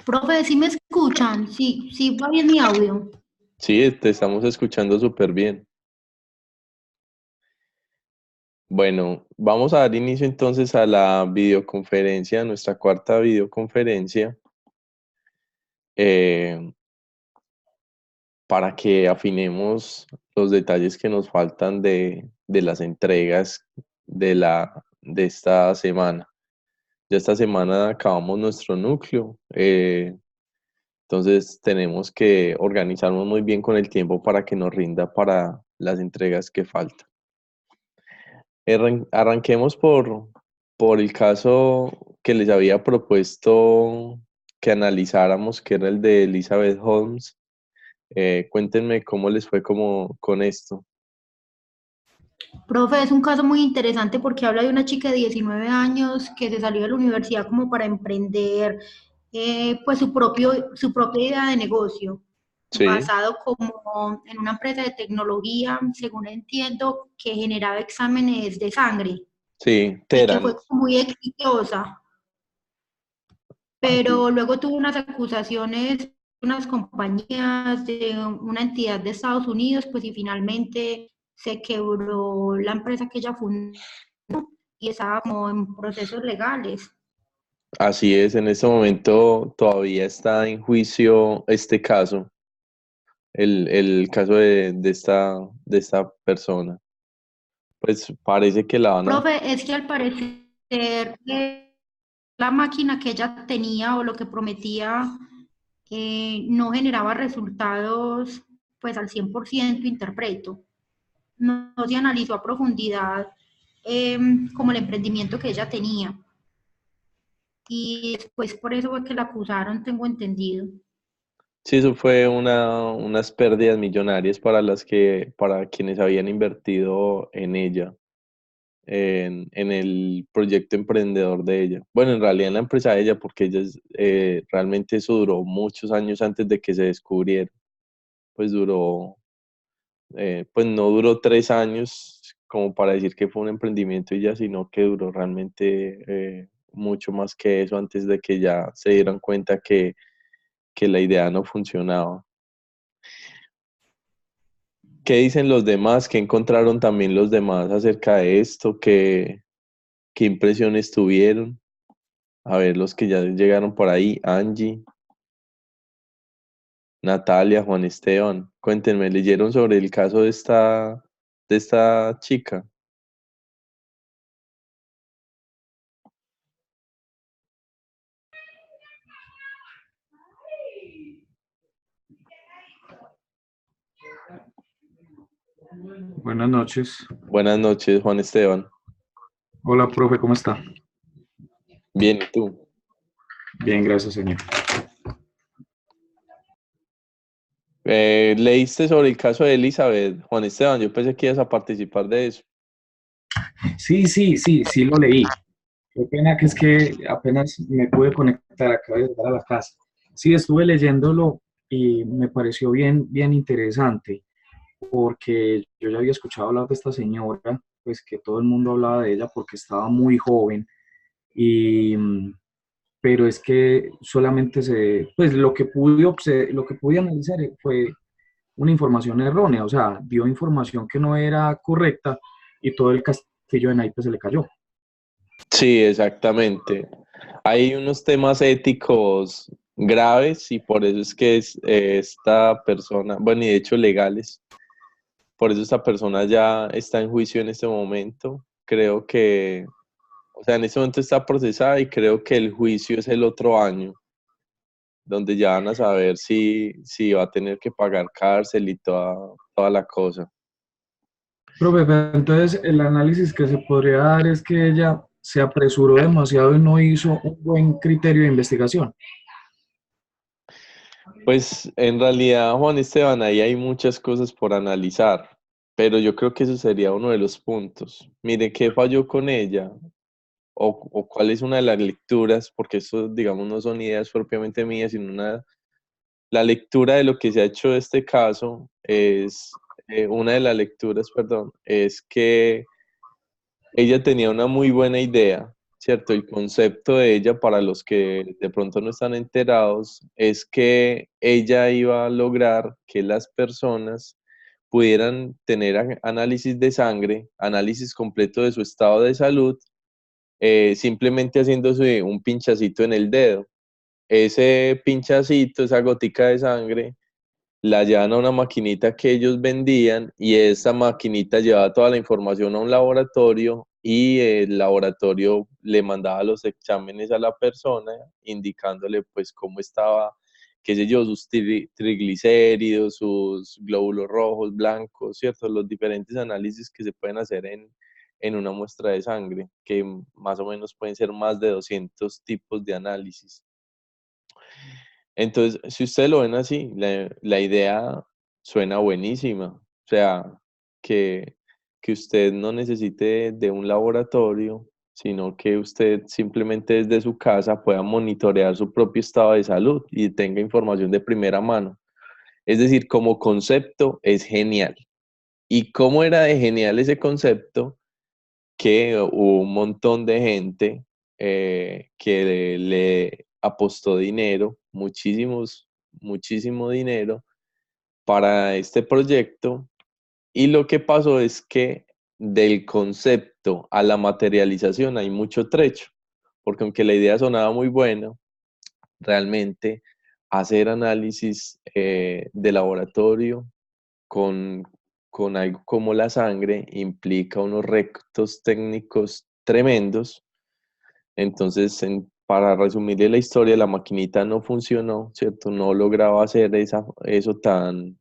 Profe, ¿sí me escuchan? Sí, sí va bien mi audio. Sí, te estamos escuchando súper bien. Bueno, vamos a dar inicio entonces a la videoconferencia, nuestra cuarta videoconferencia, eh, para que afinemos los detalles que nos faltan de las entregas de esta semana. Ya esta semana acabamos nuestro núcleo, entonces tenemos que organizarnos muy bien con el tiempo para que nos rinda para las entregas que faltan. Arranquemos por el caso que les había propuesto que analizáramos, que era el de Elizabeth Holmes. Cuéntenme cómo les fue como con esto. Profe, es un caso muy interesante porque habla de una chica de 19 años que se salió de la universidad como para emprender pues su propia idea de negocio, Sí, basado como en una empresa de tecnología, según entiendo, que generaba exámenes de sangre sí, y que Teran. fue muy exitosa, Así. pero luego tuvo unas acusaciones de unas compañías de una entidad de Estados Unidos, pues y finalmente se quebró la empresa que ella fundó y estaba como en procesos legales. Así es, en este momento todavía está en juicio este caso, el caso de esta persona. Pues parece que la van a... Profe, es que al parecer la máquina que ella tenía o lo que prometía no generaba resultados pues al 100%, interpreto. No se analizó a profundidad como el emprendimiento que ella tenía. Y después por eso fue que la acusaron, tengo entendido. Sí, eso fue unas pérdidas millonarias para quienes habían invertido en ella, en el proyecto emprendedor de ella. Bueno, en realidad en la empresa de ella, porque realmente eso duró muchos años antes de que se descubriera. Pues pues no duró 3 años como para decir que fue un emprendimiento y ya, sino que duró realmente mucho más que eso antes de que ya se dieran cuenta que la idea no funcionaba. ¿Qué dicen los demás? ¿Qué encontraron también los demás acerca de esto? ¿Qué impresiones tuvieron? A ver, los que ya llegaron por ahí, Angie, Natalia, Juan Esteban, cuéntenme, ¿leyeron sobre el caso de esta chica? Buenas noches. Buenas noches, Juan Esteban. Hola, profe, ¿cómo está? Bien, ¿y tú? Bien, gracias, señor. ¿Leíste sobre el caso de Elizabeth, Juan Esteban? Yo pensé que ibas a participar de eso. Sí, lo leí. Qué pena que es que apenas me pude conectar, acabo de llegar a la casa. Sí, estuve leyéndolo y me pareció bien interesante, porque yo ya había escuchado hablar de esta señora, pues que todo el mundo hablaba de ella porque estaba muy joven, y, pero es que solamente pues lo que pude analizar fue una información errónea, o sea, dio información que no era correcta y todo el castillo de naipes se le cayó. Sí, exactamente. Hay unos temas éticos graves y por eso es que esta persona, bueno, y de hecho legales, por eso esta persona ya está en juicio en este momento. Creo que, o sea, en este momento está procesada y creo que el juicio es el otro año, donde ya van a saber si va a tener que pagar cárcel y toda la cosa. Profe, pero entonces el análisis que se podría dar es que ella se apresuró demasiado y no hizo un buen criterio de investigación. Pues en realidad, Juan Esteban, ahí hay muchas cosas por analizar, pero yo creo que eso sería uno de los puntos. Mire, ¿qué falló con ella? O cuál es una de las lecturas, porque eso, digamos, no son ideas propiamente mías, sino la lectura de lo que se ha hecho de este caso una de las lecturas, perdón, es que ella tenía una muy buena idea, ¿cierto? El concepto de ella, para los que de pronto no están enterados, es que ella iba a lograr que las personas pudieran tener análisis de sangre, análisis completo de su estado de salud, simplemente haciéndose un pinchacito en el dedo. Ese pinchacito, esa gotica de sangre, la llevan a una maquinita que ellos vendían y esa maquinita llevaba toda la información a un laboratorio y el laboratorio le mandaba los exámenes a la persona indicándole pues cómo estaba, qué sé yo, sus triglicéridos, sus glóbulos rojos, blancos, ¿cierto? Los diferentes análisis que se pueden hacer en una muestra de sangre, que más o menos pueden ser más de 200 tipos de análisis. Entonces, si ustedes lo ven así, la idea suena buenísima. O sea, que, que usted no necesite de un laboratorio, sino que usted simplemente desde su casa pueda monitorear su propio estado de salud y tenga información de primera mano. Es decir, como concepto es genial. ¿Y cómo era de genial ese concepto? Que hubo un montón de gente que le apostó dinero, muchísimo dinero para este proyecto y lo que pasó es que del concepto a la materialización hay mucho trecho, porque aunque la idea sonaba muy buena, realmente hacer análisis de laboratorio con, con algo como la sangre implica unos retos técnicos tremendos. Entonces, para resumirle la historia, la maquinita no funcionó, ¿cierto? No lograba hacer eso tan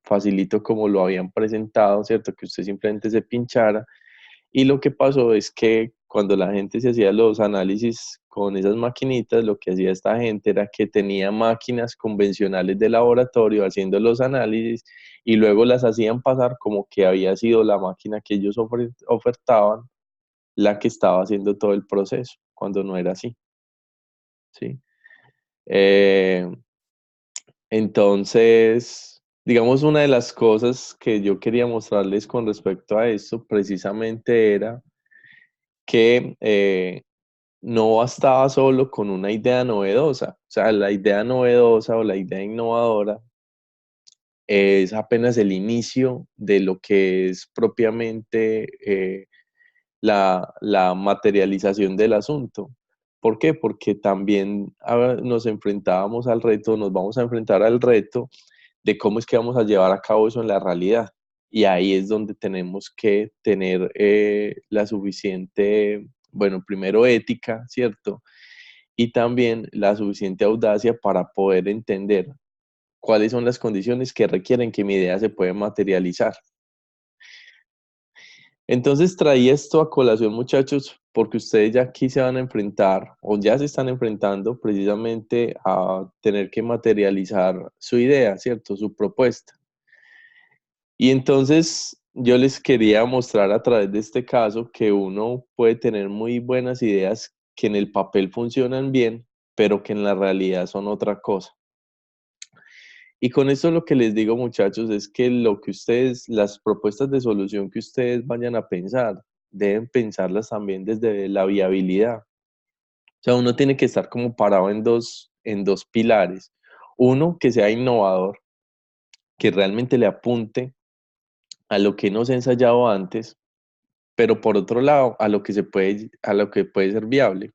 facilito como lo habían presentado, ¿cierto? Que usted simplemente se pinchara. Y lo que pasó es que cuando la gente se hacía los análisis con esas maquinitas, lo que hacía esta gente era que tenía máquinas convencionales de laboratorio haciendo los análisis y luego las hacían pasar como que había sido la máquina que ellos ofertaban la que estaba haciendo todo el proceso, cuando no era así, ¿sí? Eh, entonces, digamos, una de las cosas que yo quería mostrarles con respecto a esto precisamente era que no bastaba solo con una idea novedosa, o sea, la idea novedosa o la idea innovadora es apenas el inicio de lo que es propiamente la materialización del asunto. ¿Por qué? Porque también nos enfrentábamos al reto, nos vamos a enfrentar al reto de cómo es que vamos a llevar a cabo eso en la realidad. Y ahí es donde tenemos que tener la suficiente, bueno, primero ética, ¿cierto? Y también la suficiente audacia para poder entender cuáles son las condiciones que requieren que mi idea se pueda materializar. Entonces traía esto a colación, muchachos, porque ustedes ya aquí se van a enfrentar o ya se están enfrentando precisamente a tener que materializar su idea, ¿cierto? Su propuesta. Y entonces yo les quería mostrar a través de este caso que uno puede tener muy buenas ideas que en el papel funcionan bien, pero que en la realidad son otra cosa. Y con esto lo que les digo, muchachos, es que lo que ustedes, las propuestas de solución que ustedes vayan a pensar, deben pensarlas también desde la viabilidad. O sea, uno tiene que estar como parado en dos pilares. Uno, que sea innovador, que realmente le apunte a lo que no se ha ensayado antes, pero por otro lado, a lo que puede ser viable.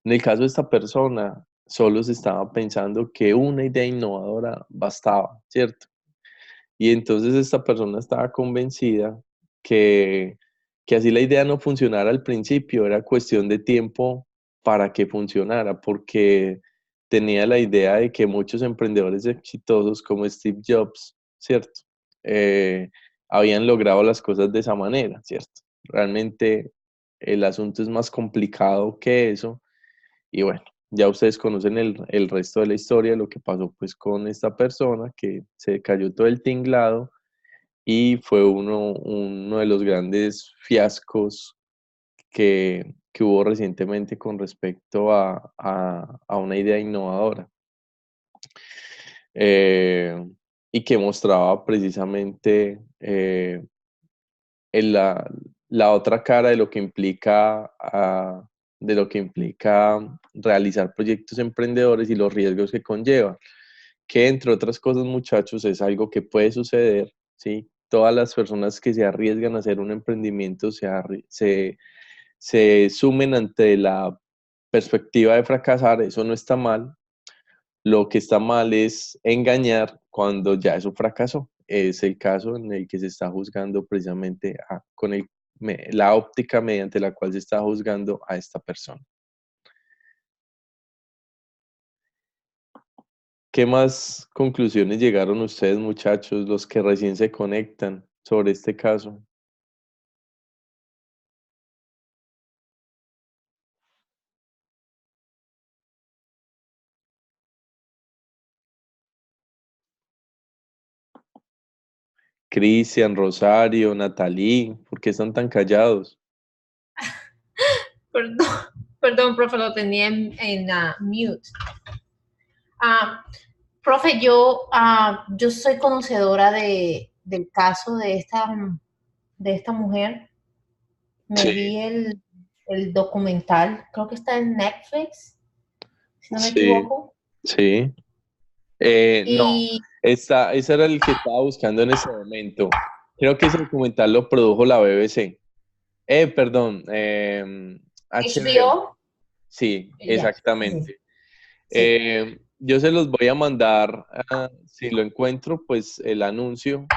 En el caso de esta persona, solo se estaba pensando que una idea innovadora bastaba, ¿cierto? Y entonces esta persona estaba convencida que, que así la idea no funcionara al principio, era cuestión de tiempo para que funcionara, porque tenía la idea de que muchos emprendedores exitosos como Steve Jobs, ¿cierto? Eh, habían logrado las cosas de esa manera, ¿cierto? Realmente el asunto es más complicado que eso y bueno, ya ustedes conocen el resto de la historia, lo que pasó pues con esta persona que se cayó todo el tinglado y fue uno de los grandes fiascos que hubo recientemente con respecto a una idea innovadora. Y que mostraba precisamente la otra cara de lo que implica realizar proyectos emprendedores y los riesgos que conllevan, que entre otras cosas, muchachos, es algo que puede suceder, ¿sí? Todas las personas que se arriesgan a hacer un emprendimiento se sumen ante la perspectiva de fracasar, eso no está mal. Lo que está mal es engañar cuando ya eso fracasó. Es el caso en el que se está juzgando precisamente la óptica mediante la cual se está juzgando a esta persona. ¿Qué más conclusiones llegaron ustedes, muchachos, los que recién se conectan sobre este caso? Cristian, Rosario, Natalí, ¿por qué están tan callados? Perdón, perdón, profe, lo tenía en mute. Profe, yo soy conocedora del caso de esta mujer. Me vi el documental, creo que está en Netflix, si no me equivoco. Sí. No, ese era el que estaba buscando en ese momento. Creo que ese documental lo produjo la BBC. Perdón, HBO. Sí, exactamente. Sí. Yo se los voy a mandar, si lo encuentro, pues el anuncio,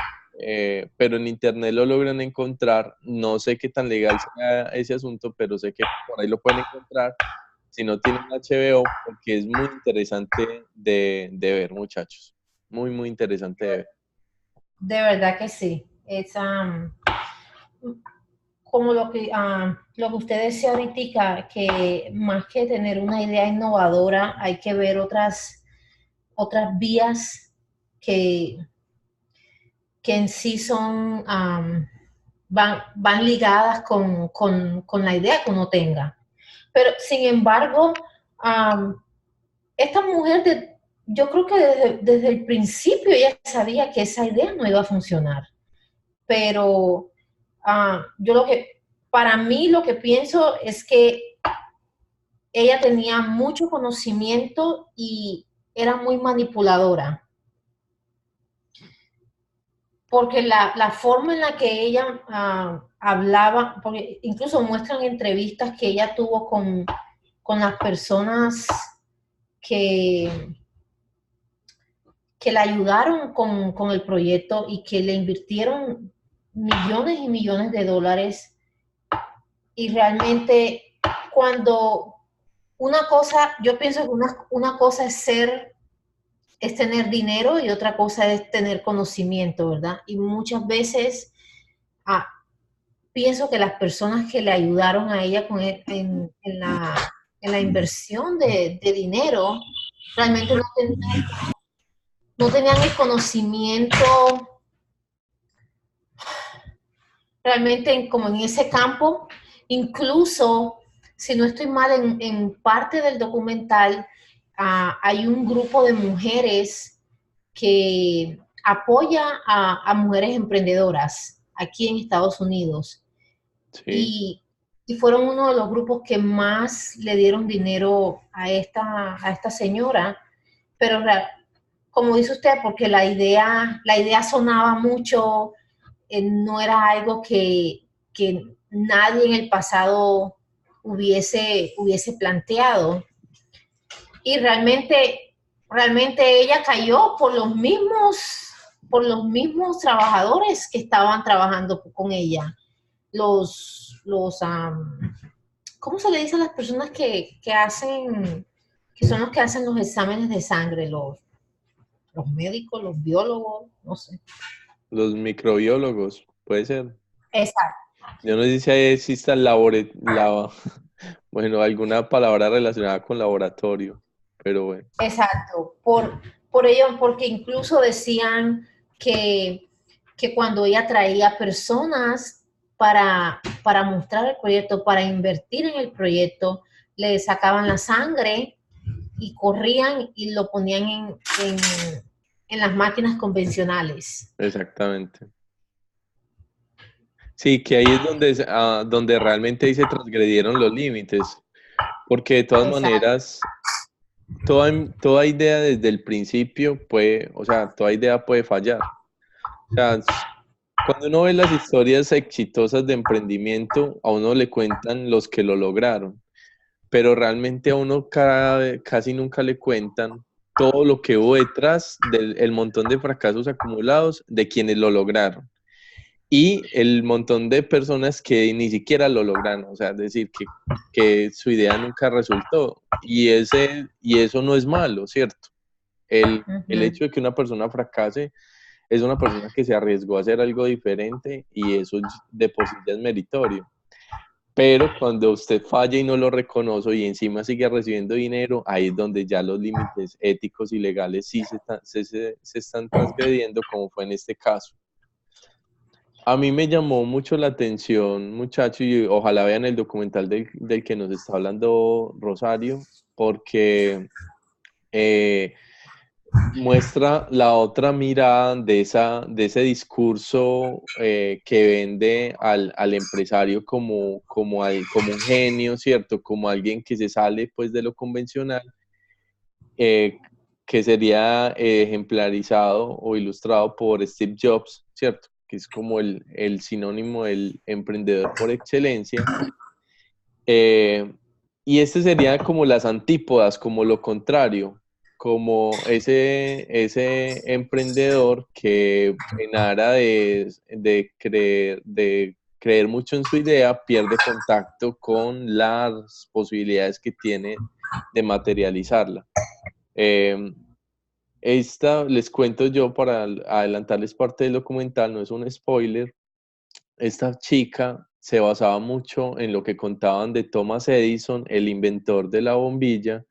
pero en internet lo logran encontrar. No sé qué tan legal sea ese asunto, pero sé que por ahí lo pueden encontrar. Si no tienen HBO, porque es muy interesante de ver, muchachos. Muy, muy interesante de ver. De verdad que sí. Es como lo que usted decía ahorita, que más que tener una idea innovadora, hay que ver otras vías que en sí son, van ligadas con la idea que uno tenga. Pero, sin embargo, esta mujer, yo creo que desde el principio ella sabía que esa idea no iba a funcionar. Pero para mí lo que pienso es que ella tenía mucho conocimiento y era muy manipuladora. Porque la forma en la que ella hablaba, porque incluso muestran entrevistas que ella tuvo con las personas que la ayudaron con el proyecto y que le invirtieron millones y millones de dólares. Y realmente cuando yo pienso que una cosa es tener dinero y otra cosa es tener conocimiento, ¿verdad? Y muchas veces pienso que las personas que le ayudaron a ella en la inversión de dinero realmente no tenían el conocimiento realmente como en ese campo. Incluso, si no estoy mal, en parte del documental hay un grupo de mujeres que apoya a mujeres emprendedoras aquí en Estados Unidos. Sí. Y fueron uno de los grupos que más le dieron dinero a esta señora, pero como dice usted, porque la idea sonaba mucho, no era algo que nadie en el pasado hubiese planteado. Y realmente ella cayó por los mismos trabajadores que estaban trabajando con ella. ¿Cómo se le dice a las personas que son los que hacen los exámenes de sangre? Los médicos, los biólogos, no sé. Los microbiólogos, puede ser. Exacto. Yo no sé si ahí exista bueno, alguna palabra relacionada con laboratorio, pero bueno. Exacto. Por ello, porque incluso decían que cuando ella traía personas para mostrar el proyecto, para invertir en el proyecto, le sacaban la sangre y corrían y lo ponían en las máquinas convencionales. Exactamente. Sí, que ahí es donde, donde realmente ahí se transgredieron los límites, porque de todas Exacto. maneras, toda idea desde el principio puede, o sea, toda idea puede fallar. O sea, cuando uno ve las historias exitosas de emprendimiento, a uno le cuentan los que lo lograron, pero realmente a uno casi nunca le cuentan todo lo que hubo detrás del el montón de fracasos acumulados de quienes lo lograron y el montón de personas que ni siquiera lo lograron, o sea, es decir, que su idea nunca resultó y eso no es malo, ¿cierto? El Ujú. hecho de que una persona fracase es una persona que se arriesgó a hacer algo diferente y eso de por sí ya es meritorio. Pero cuando usted falla y no lo reconoce y encima sigue recibiendo dinero, ahí es donde ya los límites éticos y legales sí se están transgrediendo, como fue en este caso. A mí me llamó mucho la atención, muchacho, y ojalá vean el documental del que nos está hablando Rosario, porque eh, muestra la otra mirada de ese discurso que vende al empresario como un genio, ¿cierto? Como alguien que se sale pues de lo convencional, eh, que sería ejemplarizado o ilustrado por Steve Jobs, ¿cierto? Que es como el sinónimo del emprendedor por excelencia. Eh, y este sería como las antípodas, como lo contrario, como ese emprendedor que en aras de creer mucho en su idea, pierde contacto con las posibilidades que tiene de materializarla. Eh, Esta, les cuento yo para adelantarles parte del documental, no es un spoiler. Esta chica se basaba mucho en lo que contaban de Thomas Edison, el inventor de la bombilla,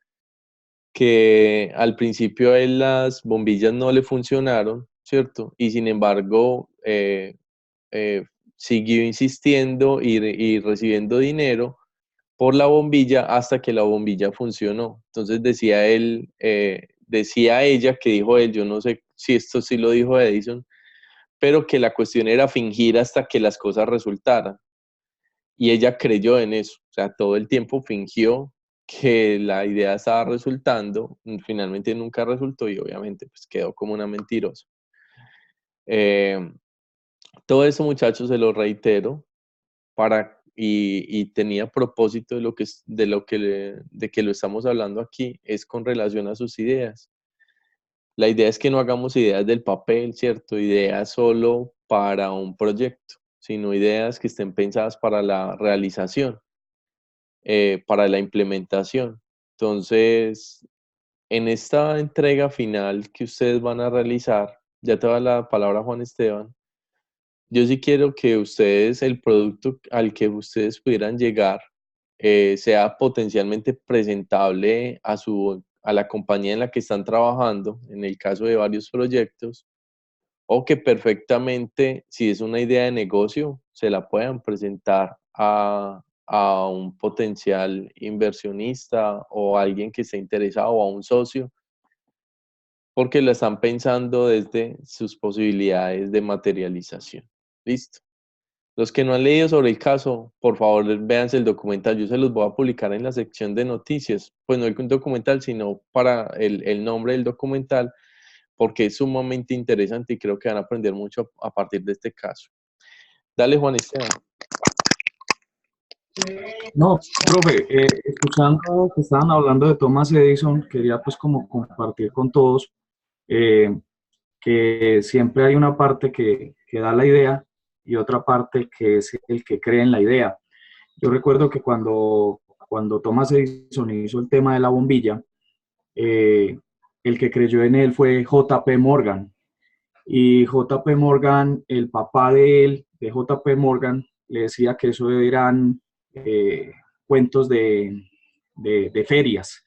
que al principio a él las bombillas no le funcionaron, ¿cierto? Y sin embargo, eh, siguió insistiendo y recibiendo dinero por la bombilla hasta que la bombilla funcionó. Entonces decía él, decía ella que dijo él, yo no sé si esto sí lo dijo Edison, pero que la cuestión era fingir hasta que las cosas resultaran. Y ella creyó en eso, o sea, todo el tiempo fingió que la idea estaba resultando, finalmente nunca resultó y obviamente pues quedó como una mentirosa. Eh, Todo eso, muchachos, se lo reitero, y tenía propósito de lo que, de que lo estamos hablando aquí, es con relación a sus ideas. La idea es que no hagamos ideas del papel, ¿cierto? Ideas solo para un proyecto, sino ideas que estén pensadas para la realización, para la implementación. Entonces, en esta entrega final que ustedes van a realizar, ya te va la palabra Juan Esteban, yo sí quiero que ustedes, el producto al que ustedes pudieran llegar, sea potencialmente presentable a la compañía en la que están trabajando, en el caso de varios proyectos, o que perfectamente, si es una idea de negocio, se la puedan presentar a un potencial inversionista o a alguien que esté interesado o a un socio, porque lo están pensando desde sus posibilidades de materialización. ¿Listo? Los que no han leído sobre el caso, por favor, véanse el documental. Yo se los voy a publicar en la sección de noticias. Pues no el documental, sino para el nombre del documental, porque es sumamente interesante y creo que van a aprender mucho a partir de este caso. Dale, Juan Esteban. No, profe, escuchando que estaban hablando de Thomas Edison, quería pues como compartir con todos eh, que siempre hay una parte que da la idea y otra parte que es el que cree en la idea. Yo recuerdo que cuando Thomas Edison hizo el tema de la bombilla, eh, el que creyó en él fue JP Morgan. Y JP Morgan, el papá de él, de JP Morgan, le decía que eso eran cuentos de ferias.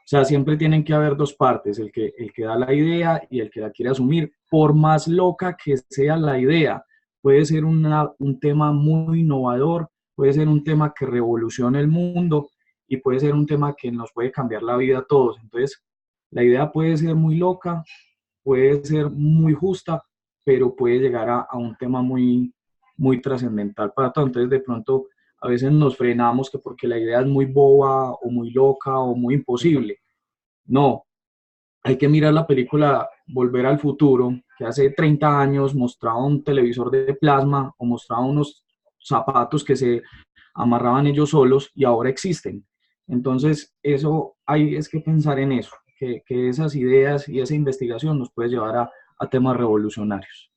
O sea, siempre tienen que haber dos partes, el que da la idea y el que la quiere asumir. Por más loca que sea la idea, puede ser un tema muy innovador, puede ser un tema que revolucione el mundo y puede ser un tema que nos puede cambiar la vida a todos. Entonces, la idea puede ser muy loca, puede ser muy justa, pero puede llegar a un tema muy, muy trascendental para todo. Entonces, de pronto, a veces nos frenamos que porque la idea es muy boba o muy loca o muy imposible. No, hay que mirar la película Volver al Futuro, que hace 30 años mostraba un televisor de plasma o mostraba unos zapatos que se amarraban ellos solos y ahora existen. Entonces, eso hay es que pensar en eso, que esas ideas y esa investigación nos puede llevar a temas revolucionarios.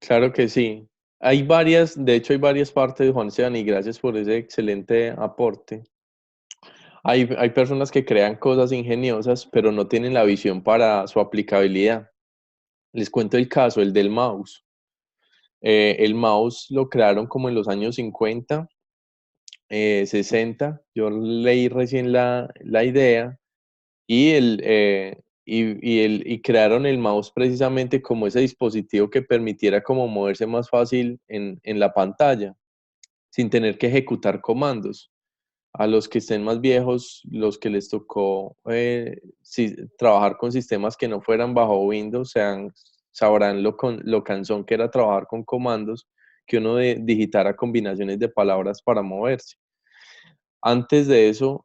Claro que sí. Hay varias, de hecho hay varias partes, Juan Sebastián, y gracias por ese excelente aporte. Hay personas que crean cosas ingeniosas, pero no tienen la visión para su aplicabilidad. Les cuento el caso, el del mouse. El mouse lo crearon como en los años 50, 60. Yo leí recién la idea y, y crearon el mouse precisamente como ese dispositivo que permitiera como moverse más fácil en la pantalla, sin tener que ejecutar comandos. A los que estén más viejos, los que les tocó trabajar con sistemas que no fueran bajo Windows, sabrán lo cansón que era trabajar con comandos, que uno digitara combinaciones de palabras para moverse. Antes de eso,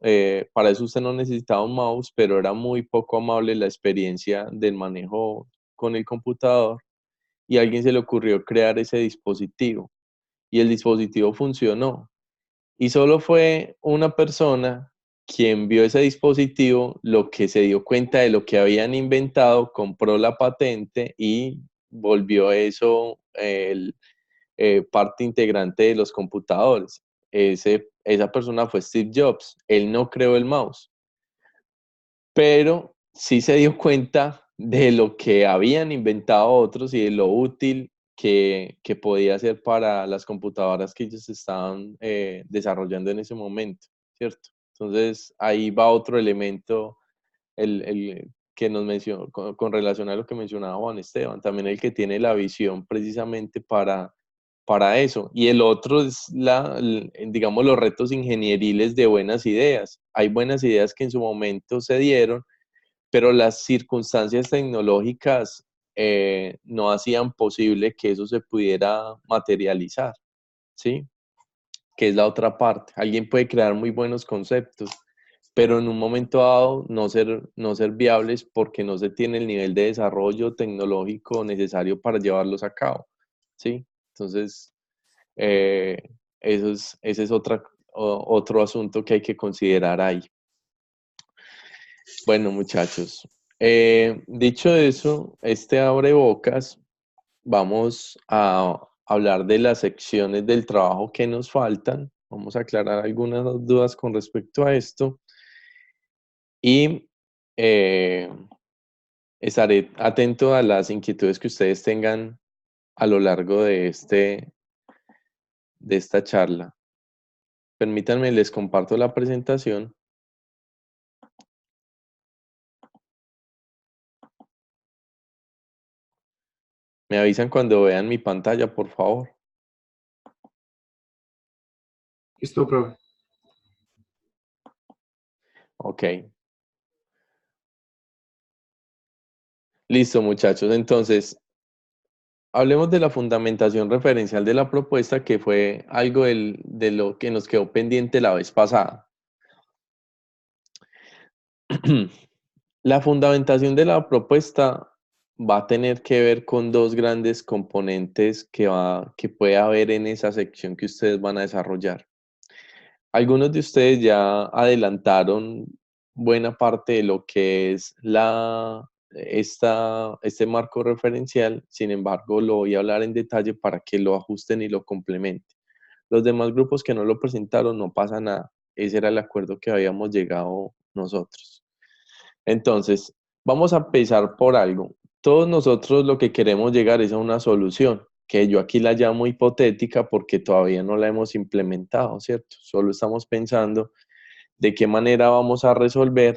para eso usted no necesitaba un mouse, pero era muy poco amable la experiencia del manejo con el computador y a alguien se le ocurrió crear ese dispositivo y el dispositivo funcionó. Y solo fue una persona quien vio ese dispositivo, lo que se dio cuenta de lo que habían inventado, compró la patente y volvió eso parte integrante de los computadores. Esa persona fue Steve Jobs. Él no creó el mouse, pero sí se dio cuenta de lo que habían inventado otros y de lo útil que podía ser para las computadoras que ellos estaban desarrollando en ese momento, ¿cierto? Entonces, ahí va otro elemento que nos mencionó, con relación a lo que mencionaba Juan Esteban, también el que tiene la visión precisamente para eso. Y el otro es, digamos, los retos ingenieriles de buenas ideas. Hay buenas ideas que en su momento se dieron, pero las circunstancias tecnológicas no hacían posible que eso se pudiera materializar, ¿sí? Que es la otra parte. Alguien puede crear muy buenos conceptos, pero en un momento dado no ser viables porque no se tiene el nivel de desarrollo tecnológico necesario para llevarlos a cabo, ¿sí? Entonces, eh, ese es otro asunto que hay que considerar ahí. Bueno, muchachos, dicho eso, este abre bocas, vamos a hablar de las secciones del trabajo que nos faltan. Vamos a aclarar algunas dudas con respecto a esto y estaré atento a las inquietudes que ustedes tengan a lo largo de esta charla. Permítanme, les comparto la presentación. Me avisan cuando vean mi pantalla, por favor. Listo, profe. Ok. Listo, muchachos. Entonces, hablemos de la fundamentación referencial de la propuesta, que fue algo de lo que nos quedó pendiente la vez pasada. La fundamentación de la propuesta va a tener que ver con dos grandes componentes que puede haber en esa sección que ustedes van a desarrollar. Algunos de ustedes ya adelantaron buena parte de lo que es este marco referencial, sin embargo lo voy a hablar en detalle para que lo ajusten y lo complementen. Los demás grupos que no lo presentaron no pasa nada, ese era el acuerdo que habíamos llegado nosotros. Entonces, vamos a empezar por algo. Todos nosotros lo que queremos llegar es a una solución, que yo aquí la llamo hipotética porque todavía no la hemos implementado, ¿cierto? Solo estamos pensando de qué manera vamos a resolver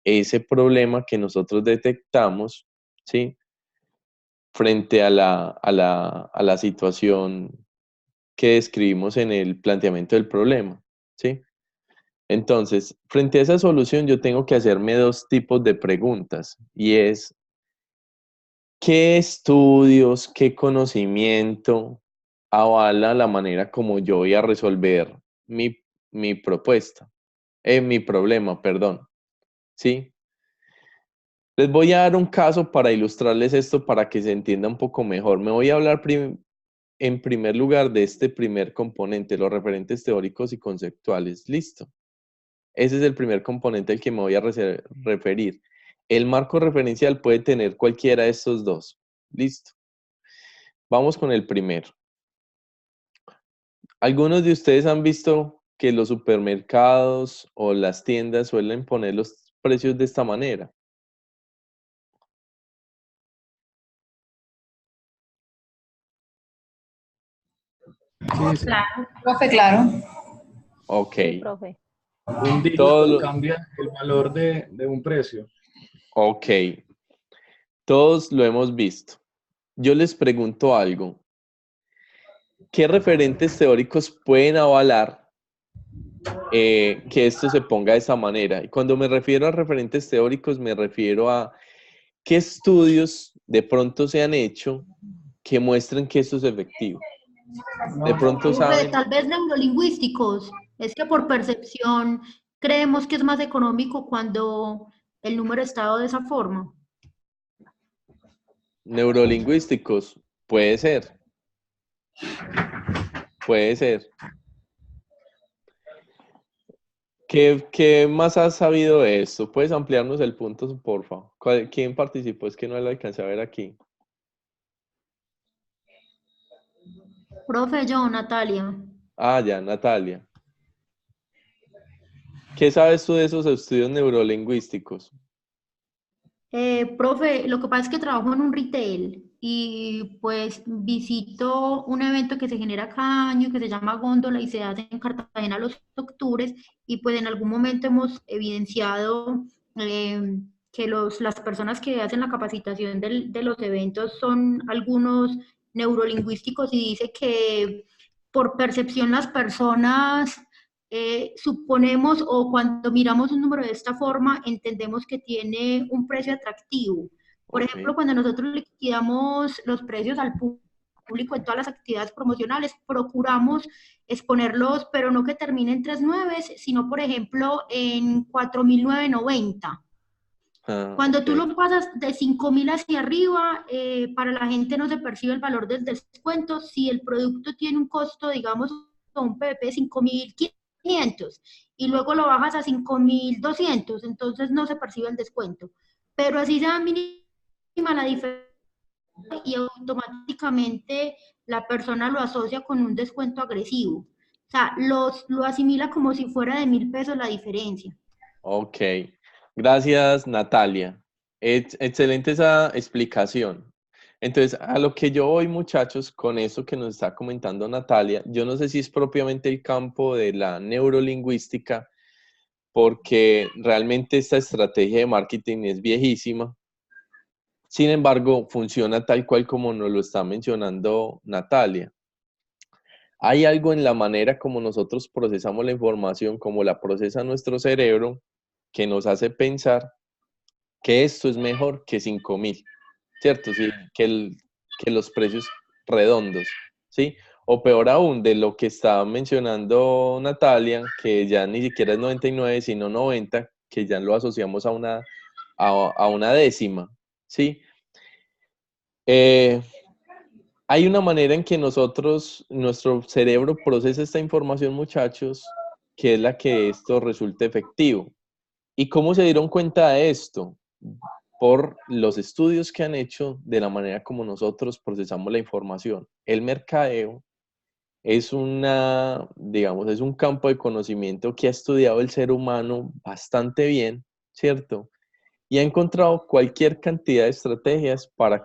ese problema que nosotros detectamos, ¿sí? Frente a la situación que describimos en el planteamiento del problema, ¿sí? Entonces, frente a esa solución, yo tengo que hacerme dos tipos de preguntas y es, ¿qué estudios, qué conocimiento avala la manera como yo voy a resolver mi propuesta, mi problema, perdón. ¿Sí? Les voy a dar un caso para ilustrarles esto para que se entienda un poco mejor. Me voy a hablar en primer lugar de este primer componente, los referentes teóricos y conceptuales. Listo. Ese es el primer componente al que me voy a referir. El marco referencial puede tener cualquiera de estos dos. Listo. Vamos con el primero. Algunos de ustedes han visto que los supermercados o las tiendas suelen poner los precios de esta manera. Sí, sí. Claro, profe, claro. Ok. Sí, profe. Un dígito Todo cambia el valor de un precio. Ok. Todos lo hemos visto. Yo les pregunto algo. ¿Qué referentes teóricos pueden avalar que esto se ponga de esa manera? Y cuando me refiero a referentes teóricos, me refiero a qué estudios de pronto se han hecho que muestren que esto es efectivo. De pronto saben. Tal vez neurolingüísticos. Es que por percepción creemos que es más económico cuando el número está dado de esa forma. Neurolingüísticos, puede ser. Puede ser. ¿Qué más has sabido de esto? ¿Puedes ampliarnos el punto, por favor? ¿Quién participó? Es que no lo alcancé a ver aquí. Profe, yo, Natalia. Ah, ya, Natalia. ¿Qué sabes tú de esos estudios neurolingüísticos? Profe, lo que pasa es que trabajo en un retail y pues visito un evento que se genera cada año que se llama Góndola y se hace en Cartagena los octubres y pues en algún momento hemos evidenciado que las personas que hacen la capacitación de los eventos son algunos neurolingüísticos y dice que por percepción las personas suponemos o cuando miramos un número de esta forma entendemos que tiene un precio atractivo. Por Ok. ejemplo, cuando nosotros liquidamos los precios al público en todas las actividades promocionales, procuramos exponerlos, pero no que terminen en 3.9, sino por ejemplo en 4.990. Cuando tú Ok. lo pasas de 5.000 hacia arriba, para la gente no se percibe el valor del descuento. Si el producto tiene un costo, digamos, un PVP de 5.500 y luego lo bajas a 5.200, entonces no se percibe el descuento. Pero así se da mínima la diferencia y automáticamente la persona lo asocia con un descuento agresivo. O sea, lo asimila como si fuera de 1.000 pesos la diferencia. Ok. Gracias, Natalia. Excelente esa explicación. Entonces, a lo que yo voy, muchachos, con eso que nos está comentando Natalia, yo no sé si es propiamente el campo de la neurolingüística, porque realmente esta estrategia de marketing es viejísima. Sin embargo, funciona tal cual como nos lo está mencionando Natalia. Hay algo en la manera como nosotros procesamos la información, como la procesa nuestro cerebro, que nos hace pensar que esto es mejor que 5.000, ¿cierto? Sí, que los precios redondos, ¿sí? O peor aún, de lo que estaba mencionando Natalia, que ya ni siquiera es 99, sino 90, que ya lo asociamos a una décima, ¿sí? Hay una manera en que nuestro cerebro procesa esta información, muchachos, que es la que esto resulte efectivo. ¿Y cómo se dieron cuenta de esto? Por los estudios que han hecho de la manera como nosotros procesamos la información. El mercadeo es digamos, es un campo de conocimiento que ha estudiado el ser humano bastante bien, ¿cierto? Y ha encontrado cualquier cantidad de estrategias para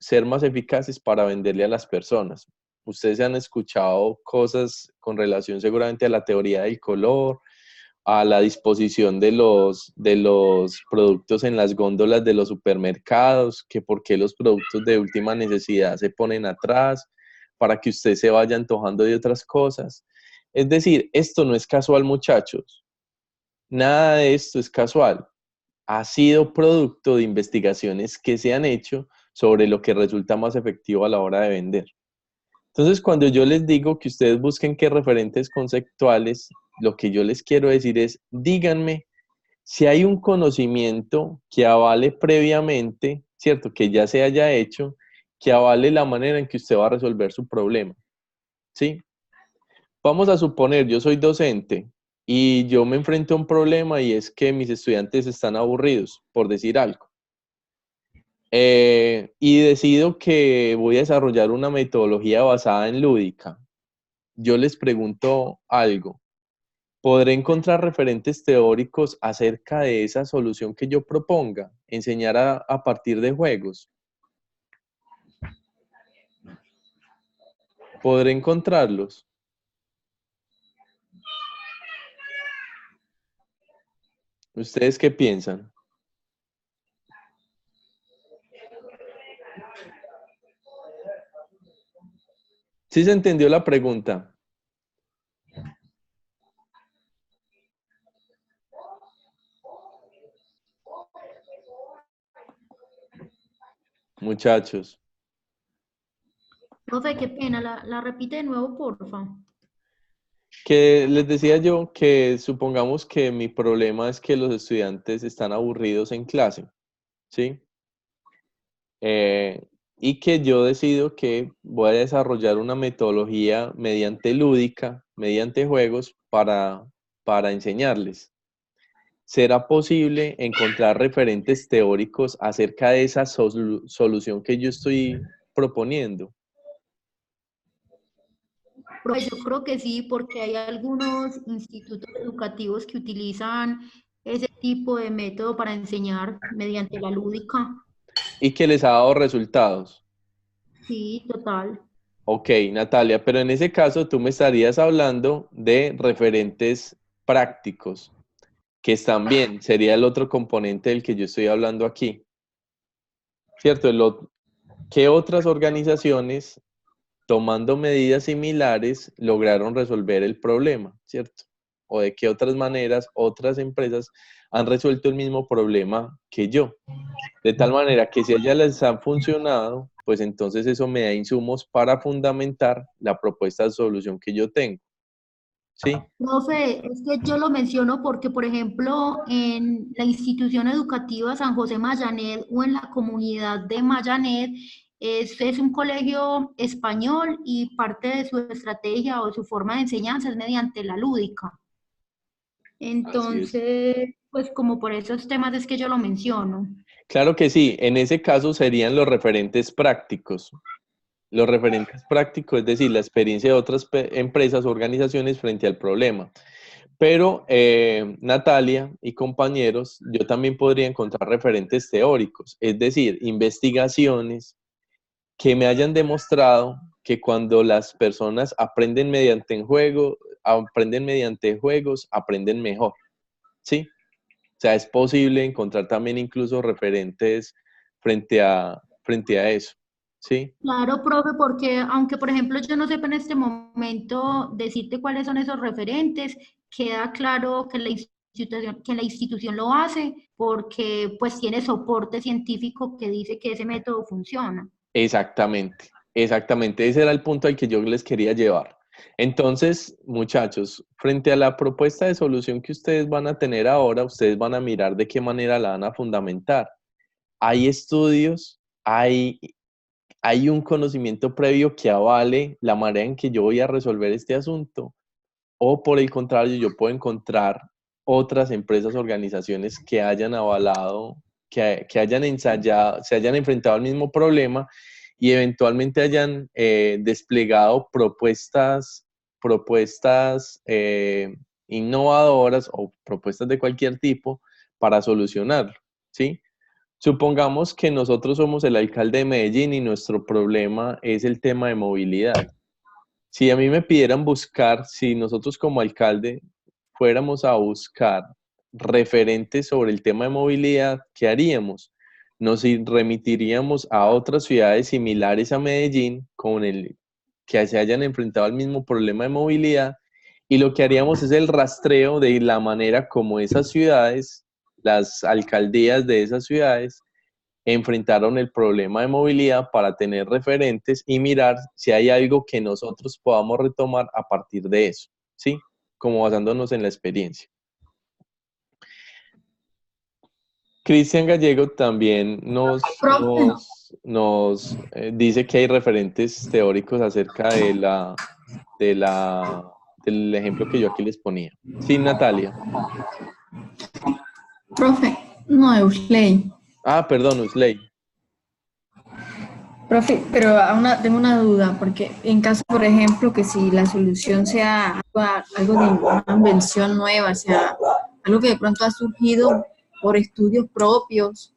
ser más eficaces para venderle a las personas. Ustedes han escuchado cosas con relación seguramente a la teoría del color, a la disposición de los productos en las góndolas de los supermercados, que por qué los productos de última necesidad se ponen atrás, para que usted se vaya antojando de otras cosas. Es decir, esto no es casual, muchachos. Nada de esto es casual. Ha sido producto de investigaciones que se han hecho sobre lo que resulta más efectivo a la hora de vender. Entonces, cuando yo les digo que ustedes busquen qué referentes conceptuales, lo que yo les quiero decir es, díganme si hay un conocimiento que avale previamente, ¿cierto? Que ya se haya hecho, que avale la manera en que usted va a resolver su problema, ¿sí? Vamos a suponer, yo soy docente y yo me enfrento a un problema y es que mis estudiantes están aburridos, por decir algo. Y decido que voy a desarrollar una metodología basada en lúdica. Yo les pregunto algo. ¿Podré encontrar referentes teóricos acerca de esa solución que yo proponga? Enseñar a partir de juegos. ¿Podré encontrarlos? ¿Ustedes qué piensan? ¿Sí se entendió la pregunta? Muchachos. Profe, qué pena, la repite de nuevo, porfa. Que les decía yo que supongamos que mi problema es que los estudiantes están aburridos en clase, ¿sí? Y que yo decido que voy a desarrollar una metodología mediante lúdica, mediante juegos para enseñarles. ¿Será posible encontrar referentes teóricos acerca de esa solución que yo estoy proponiendo? Profe, yo creo que sí, porque hay algunos institutos educativos que utilizan ese tipo de método para enseñar mediante la lúdica. Y que les ha dado resultados. Sí, total. Ok, Natalia, pero en ese caso tú me estarías hablando de referentes prácticos, que están bien, sería el otro componente del que yo estoy hablando aquí, ¿cierto? ¿Qué otras organizaciones, tomando medidas similares, lograron resolver el problema, ¿cierto? O de qué otras maneras otras empresas han resuelto el mismo problema que yo. De tal manera que si a ellas les han funcionado, pues entonces eso me da insumos para fundamentar la propuesta de solución que yo tengo. ¿Sí? Profe, es que yo lo menciono porque, por ejemplo, en la institución educativa San José Mayanet o en la comunidad de Mayanet, es un colegio español y parte de su estrategia o su forma de enseñanza es mediante la lúdica. Así es. Entonces, pues como por esos temas es que yo lo menciono. Claro que sí, en ese caso serían los referentes prácticos. Los referentes prácticos, es decir, la experiencia de otras empresas o organizaciones frente al problema. Pero, Natalia y compañeros, yo también podría encontrar referentes teóricos, es decir, investigaciones que me hayan demostrado que cuando las personas aprenden mediante juegos, aprenden mejor, ¿sí? O sea, es posible encontrar también incluso referentes frente a eso, ¿sí? Claro, profe, porque aunque por ejemplo yo no sepa en este momento decirte cuáles son esos referentes, queda claro que la institución lo hace porque pues tiene soporte científico que dice que ese método funciona. Exactamente, exactamente. Ese era el punto al que yo les quería llevar. Entonces, muchachos, frente a la propuesta de solución que ustedes van a tener ahora, ustedes van a mirar de qué manera la van a fundamentar. Hay estudios, hay un conocimiento previo que avale la manera en que yo voy a resolver este asunto, o por el contrario, yo puedo encontrar otras empresas, organizaciones que hayan avalado, que hayan ensayado, se hayan enfrentado al mismo problema y eventualmente hayan desplegado propuestas innovadoras o propuestas de cualquier tipo para solucionarlo, ¿sí? Supongamos que nosotros somos el alcalde de Medellín y nuestro problema es el tema de movilidad. Si a mí me pidieran buscar, si nosotros como alcalde fuéramos a buscar referentes sobre el tema de movilidad, ¿qué haríamos? Nos remitiríamos a otras ciudades similares a Medellín que se hayan enfrentado al mismo problema de movilidad y lo que haríamos es el rastreo de la manera como esas ciudades, las alcaldías de esas ciudades, enfrentaron el problema de movilidad para tener referentes y mirar si hay algo que nosotros podamos retomar a partir de eso, ¿sí? Como basándonos en la experiencia. Cristian Gallego también nos dice que hay referentes teóricos acerca del ejemplo que yo aquí les ponía. Sí, Natalia. Profe, no, Eusley. Ah, perdón, Usley. Profe, pero tengo una duda, porque en caso, por ejemplo, que si la solución sea algo de una invención nueva, o sea, algo que de pronto ha surgido por estudios propios,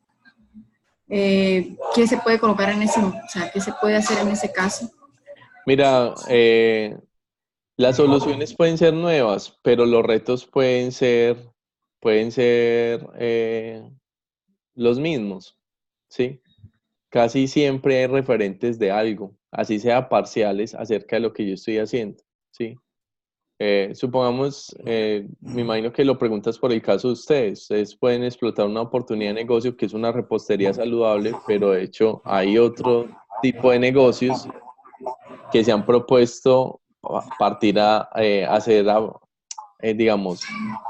¿qué se puede colocar en ese, o sea, qué se puede hacer en ese caso? Mira, las soluciones pueden ser nuevas, pero los retos pueden ser los mismos, ¿sí? Casi siempre hay referentes de algo, así sea parciales acerca de lo que yo estoy haciendo, ¿sí? Supongamos, me imagino que lo preguntas por el caso de ustedes. Ustedes pueden explotar una oportunidad de negocio que es una repostería saludable, pero de hecho hay otro tipo de negocios que se han propuesto partir digamos,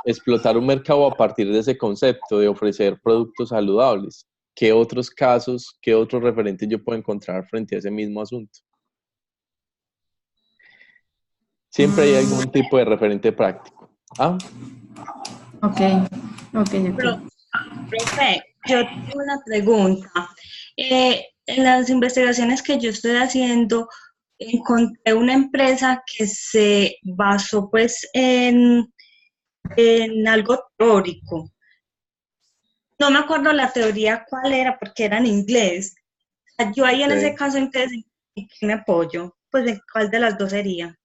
explotar un mercado a partir de ese concepto de ofrecer productos saludables. ¿Qué otros casos, qué otros referentes yo puedo encontrar frente a ese mismo asunto? Siempre hay algún tipo de referente práctico. ¿Ah? Ok. Profe, yo tengo una pregunta. En las investigaciones que yo estoy haciendo, encontré una empresa que se basó pues en algo teórico. No me acuerdo la teoría cuál era porque era en inglés. Yo ahí en ese caso, entonces, ¿en qué me apoyo? Pues, ¿en cuál de las dos sería?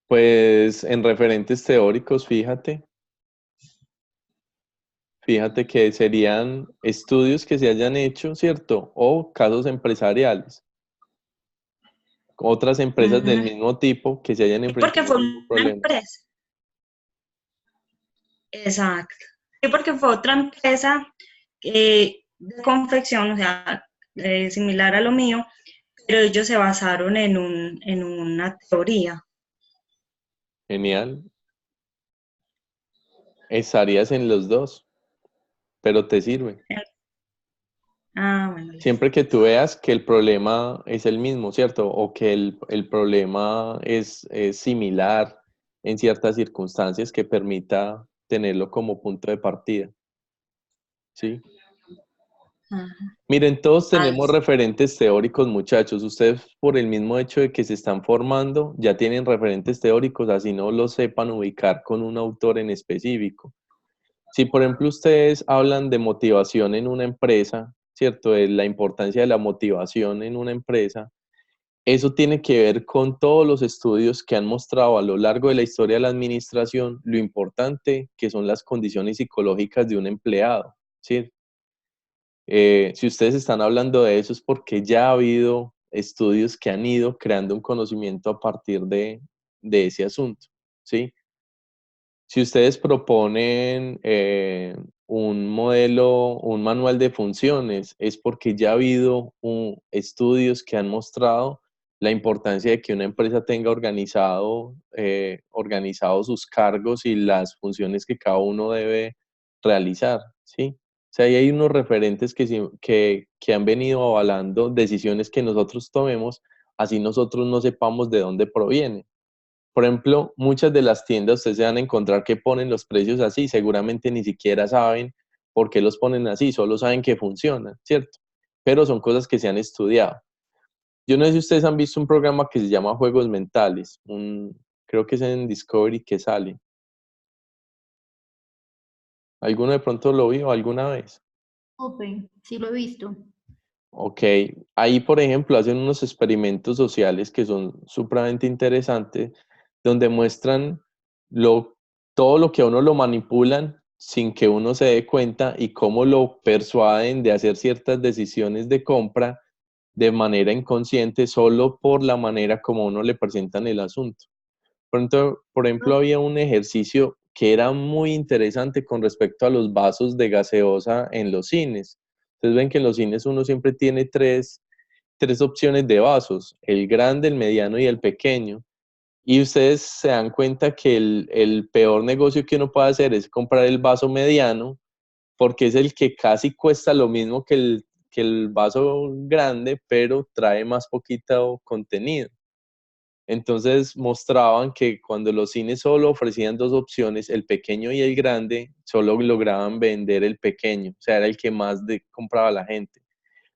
Pues en referentes teóricos, fíjate que serían estudios que se hayan hecho, ¿cierto? O casos empresariales. Otras empresas del mismo tipo que se hayan enfrentado Porque fue al mismo una problema. empresa. Exacto. Sí, porque fue otra empresa de confección, o sea, similar a lo mío, pero ellos se basaron en una teoría. Genial. Estarías en los dos, pero te sirve. Ah, bueno. Siempre que tú veas que el problema es el mismo, ¿cierto? O que el problema es similar en ciertas circunstancias que permita tenerlo como punto de partida. ¿Sí? Ajá. Miren, todos tenemos referentes teóricos, muchachos. Ustedes, por el mismo hecho de que se están formando, ya tienen referentes teóricos, así no los sepan ubicar con un autor en específico. Si, por ejemplo, ustedes hablan de motivación en una empresa, ¿cierto? De la importancia de la motivación en una empresa, eso tiene que ver con todos los estudios que han mostrado a lo largo de la historia de la administración lo importante que son las condiciones psicológicas de un empleado, ¿sí? Si ustedes están hablando de eso es porque ya ha habido estudios que han ido creando un conocimiento a partir de ese asunto, ¿sí? Si ustedes proponen un modelo, un manual de funciones, es porque ya ha habido estudios que han mostrado la importancia de que una empresa tenga organizado sus cargos y las funciones que cada uno debe realizar, ¿sí? O sea, ahí hay unos referentes que han venido avalando decisiones que nosotros tomemos, así nosotros no sepamos de dónde provienen. Por ejemplo, muchas de las tiendas ustedes se van a encontrar que ponen los precios así, seguramente ni siquiera saben por qué los ponen así, solo saben que funcionan, ¿cierto? Pero son cosas que se han estudiado. Yo no sé si ustedes han visto un programa que se llama Juegos Mentales, creo que es en Discovery que sale. ¿Alguno de pronto lo vio alguna vez? Open, sí lo he visto. Ok, ahí por ejemplo hacen unos experimentos sociales que son supremamente interesantes, donde muestran todo lo que a uno lo manipulan sin que uno se dé cuenta y cómo lo persuaden de hacer ciertas decisiones de compra de manera inconsciente solo por la manera como a uno le presentan el asunto. Por ejemplo, había un ejercicio que era muy interesante con respecto a los vasos de gaseosa en los cines, Ustedes ven que en los cines uno siempre tiene tres opciones de vasos, el grande, el mediano y el pequeño. Y ustedes se dan cuenta que el peor negocio que uno puede hacer es comprar el vaso mediano, porque es el que casi cuesta lo mismo que el vaso grande, pero trae más poquito contenido. Entonces mostraban que cuando los cines solo ofrecían dos opciones, el pequeño y el grande, solo lograban vender el pequeño, o sea, era el que más compraba la gente.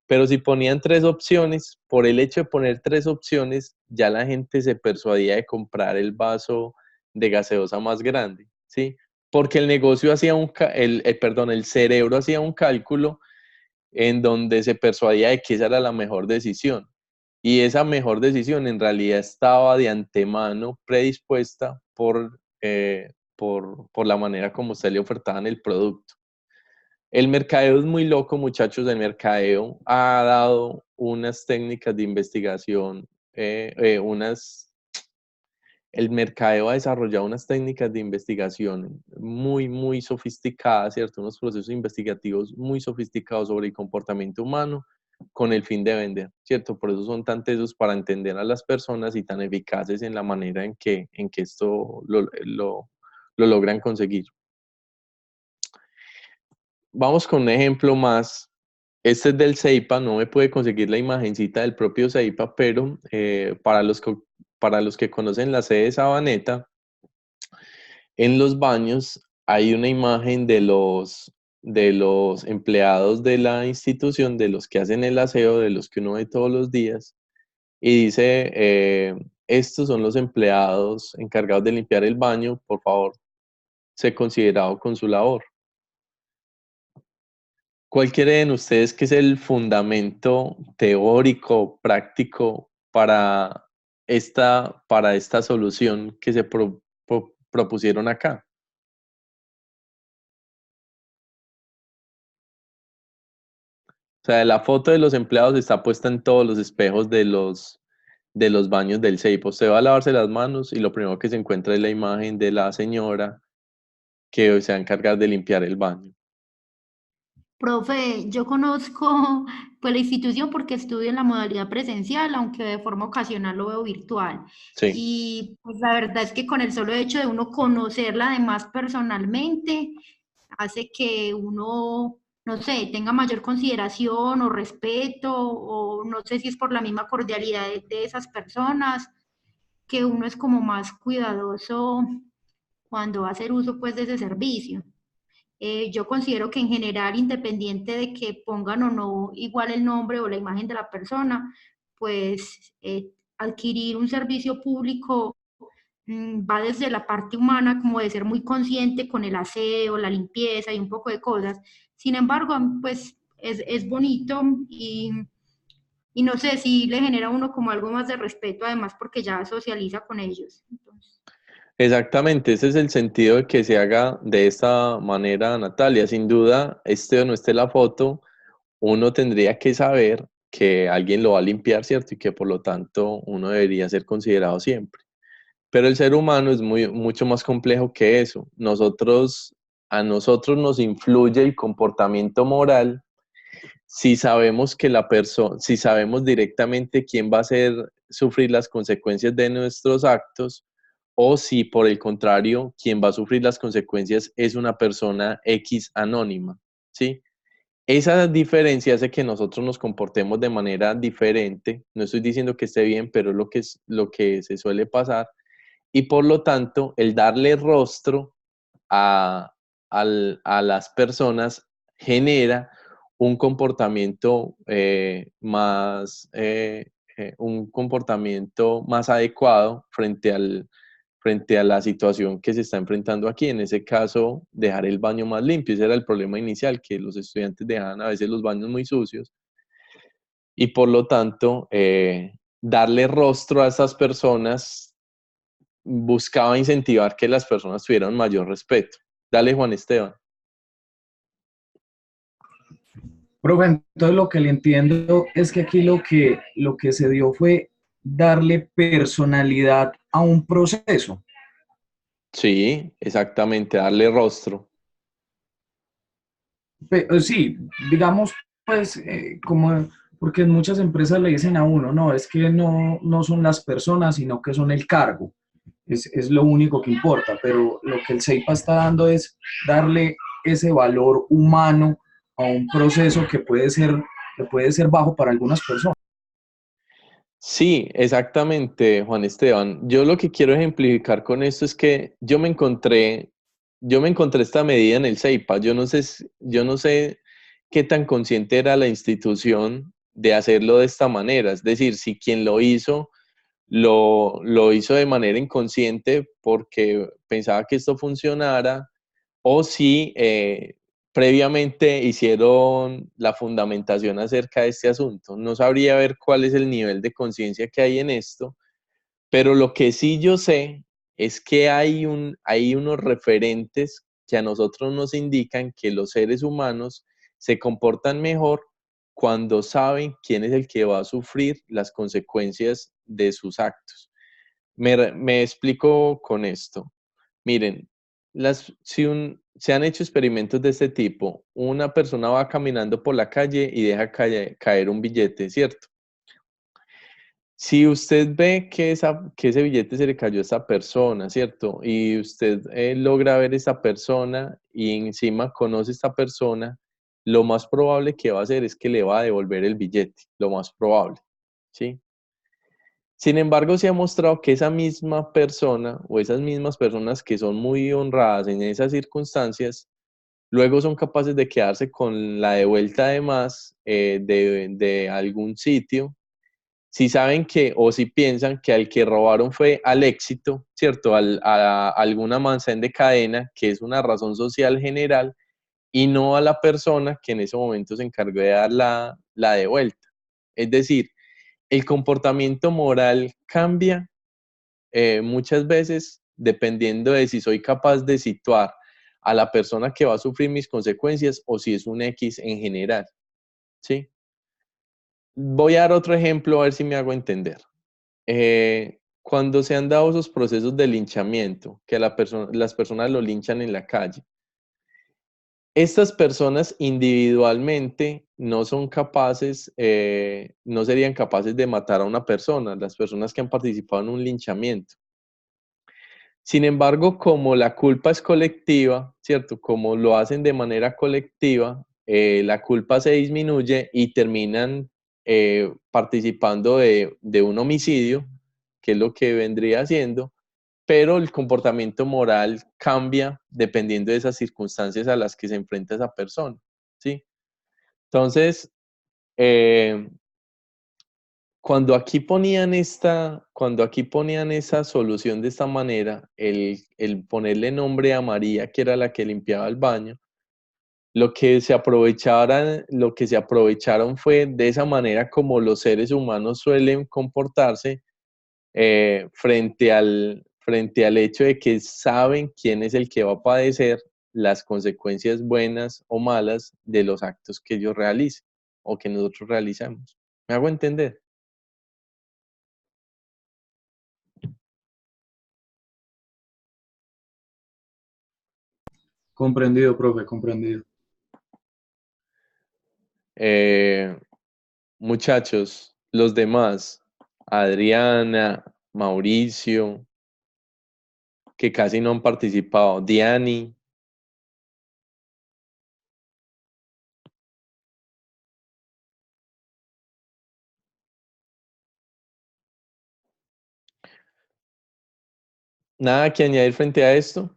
Pero si ponían tres opciones, por el hecho de poner tres opciones, ya la gente se persuadía de comprar el vaso de gaseosa más grande, ¿sí? Porque el negocio hacía el cerebro hacía un cálculo en donde se persuadía de que esa era la mejor decisión. Y esa mejor decisión en realidad estaba de antemano predispuesta por la manera como usted le ofertaban el producto. El mercadeo es muy loco, muchachos. El mercadeo ha dado unas técnicas de investigación, el mercadeo ha desarrollado unas técnicas de investigación muy, muy sofisticadas, ¿cierto? Unos procesos investigativos muy sofisticados sobre el comportamiento humano con el fin de vender, ¿cierto? Por eso son tan tesos para entender a las personas y tan eficaces en la manera en que esto lo logran conseguir. Vamos con un ejemplo más. Este es del Ceipa, no me puede conseguir la imagencita del propio Ceipa, pero para los que conocen la sede de Sabaneta, en los baños hay una imagen de los empleados de la institución, de los que hacen el aseo, de los que uno ve todos los días, y dice, estos son los empleados encargados de limpiar el baño, por favor, sé considerado con su labor. ¿Cuál creen ustedes que es el fundamento teórico, práctico para esta solución que se propusieron acá? O sea, la foto de los empleados está puesta en todos los espejos de los baños del Seipo. Usted va a lavarse las manos y lo primero que se encuentra es la imagen de la señora que se va a encargar de limpiar el baño. Profe, yo conozco pues la institución porque estudio en la modalidad presencial, aunque de forma ocasional lo veo virtual. Sí, Y pues la verdad es que con el solo hecho de uno conocerla además personalmente, hace que uno, no sé, tenga mayor consideración o respeto, o no sé si es por la misma cordialidad de esas personas, que uno es como más cuidadoso cuando va a hacer uso pues de ese servicio. Yo considero que en general, independiente de que pongan o no igual el nombre o la imagen de la persona, pues adquirir un servicio público va desde la parte humana, como de ser muy consciente con el aseo, la limpieza y un poco de cosas. Sin embargo, pues es bonito y no sé si le genera a uno como algo más de respeto, además porque ya socializa con ellos. Entonces, exactamente. Ese es el sentido de que se haga de esta manera, Natalia. Sin duda, esté o no esté la foto, uno tendría que saber que alguien lo va a limpiar, ¿cierto? Y que por lo tanto uno debería ser considerado siempre. Pero el ser humano es mucho más complejo que eso. A nosotros nos influye el comportamiento moral si sabemos que si sabemos directamente quién va a hacer sufrir las consecuencias de nuestros actos, o si por el contrario, quien va a sufrir las consecuencias es una persona X anónima, ¿sí? Esa diferencia hace que nosotros nos comportemos de manera diferente. No estoy diciendo que esté bien, pero es lo que se suele pasar. Y por lo tanto, el darle rostro a las personas genera un comportamiento más adecuado frente a la situación que se está enfrentando aquí. En ese caso, dejar el baño más limpio. Ese era el problema inicial, que los estudiantes dejaban a veces los baños muy sucios. Y por lo tanto, darle rostro a esas personas buscaba incentivar que las personas tuvieran mayor respeto. Dale, Juan Esteban. Profe, entonces lo que le entiendo es que aquí lo que se dio fue darle personalidad a un proceso. Sí, exactamente, darle rostro. Sí, digamos, pues, porque en muchas empresas le dicen a uno, no, es que no son las personas, sino que son el cargo. Es lo único que importa, pero lo que el CEIPA está dando es darle ese valor humano a un proceso que puede ser bajo para algunas personas. Sí, exactamente, Juan Esteban. Yo lo que quiero ejemplificar con esto es que yo me encontré esta medida en el CEIPA. Yo no sé qué tan consciente era la institución de hacerlo de esta manera. Es decir, si quien lo hizo, lo hizo de manera inconsciente porque pensaba que esto funcionara, o si previamente hicieron la fundamentación acerca de este asunto. No sabría ver cuál es el nivel de conciencia que hay en esto, pero lo que sí yo sé es que hay unos referentes que a nosotros nos indican que los seres humanos se comportan mejor cuando saben quién es el que va a sufrir las consecuencias de sus actos. Me explico con esto. Miren, se han hecho experimentos de este tipo. Una persona va caminando por la calle y deja caer un billete, ¿cierto? Si usted ve que ese billete se le cayó a esa persona, ¿cierto? Y usted logra ver a esa persona y encima conoce a esta persona, lo más probable que va a hacer es que le va a devolver el billete, lo más probable, ¿sí? Sin embargo, se ha mostrado que esa misma persona o esas mismas personas que son muy honradas en esas circunstancias, luego son capaces de quedarse con la devuelta de más de algún sitio, si saben que o si piensan que al que robaron fue al éxito, ¿cierto? A alguna manzana de cadena, que es una razón social general, y no a la persona que en ese momento se encargó de dar la devuelta. Es decir, el comportamiento moral cambia muchas veces dependiendo de si soy capaz de situar a la persona que va a sufrir mis consecuencias o si es un X en general, ¿sí? Voy a dar otro ejemplo a ver si me hago entender. Cuando se han dado esos procesos de linchamiento, que las personas lo linchan en la calle, estas personas individualmente no son capaces, no serían capaces de matar a una persona, las personas que han participado en un linchamiento. Sin embargo, como la culpa es colectiva, ¿cierto? Como lo hacen de manera colectiva, la culpa se disminuye y terminan participando de un homicidio, que es lo que vendría haciendo, pero el comportamiento moral cambia dependiendo de esas circunstancias a las que se enfrenta esa persona, ¿sí? Entonces, eh, cuando aquí ponían esa solución de esta manera, el ponerle nombre a María, que era la que limpiaba el baño, lo que se aprovecharon fue de esa manera como los seres humanos suelen comportarse frente al hecho de que saben quién es el que va a padecer las consecuencias buenas o malas de los actos que ellos realicen o que nosotros realizamos. ¿Me hago entender? Comprendido, profe, comprendido. Eh, Muchachos, los demás, Adriana, Mauricio, que casi no han participado, Diani, nada que añadir frente a esto.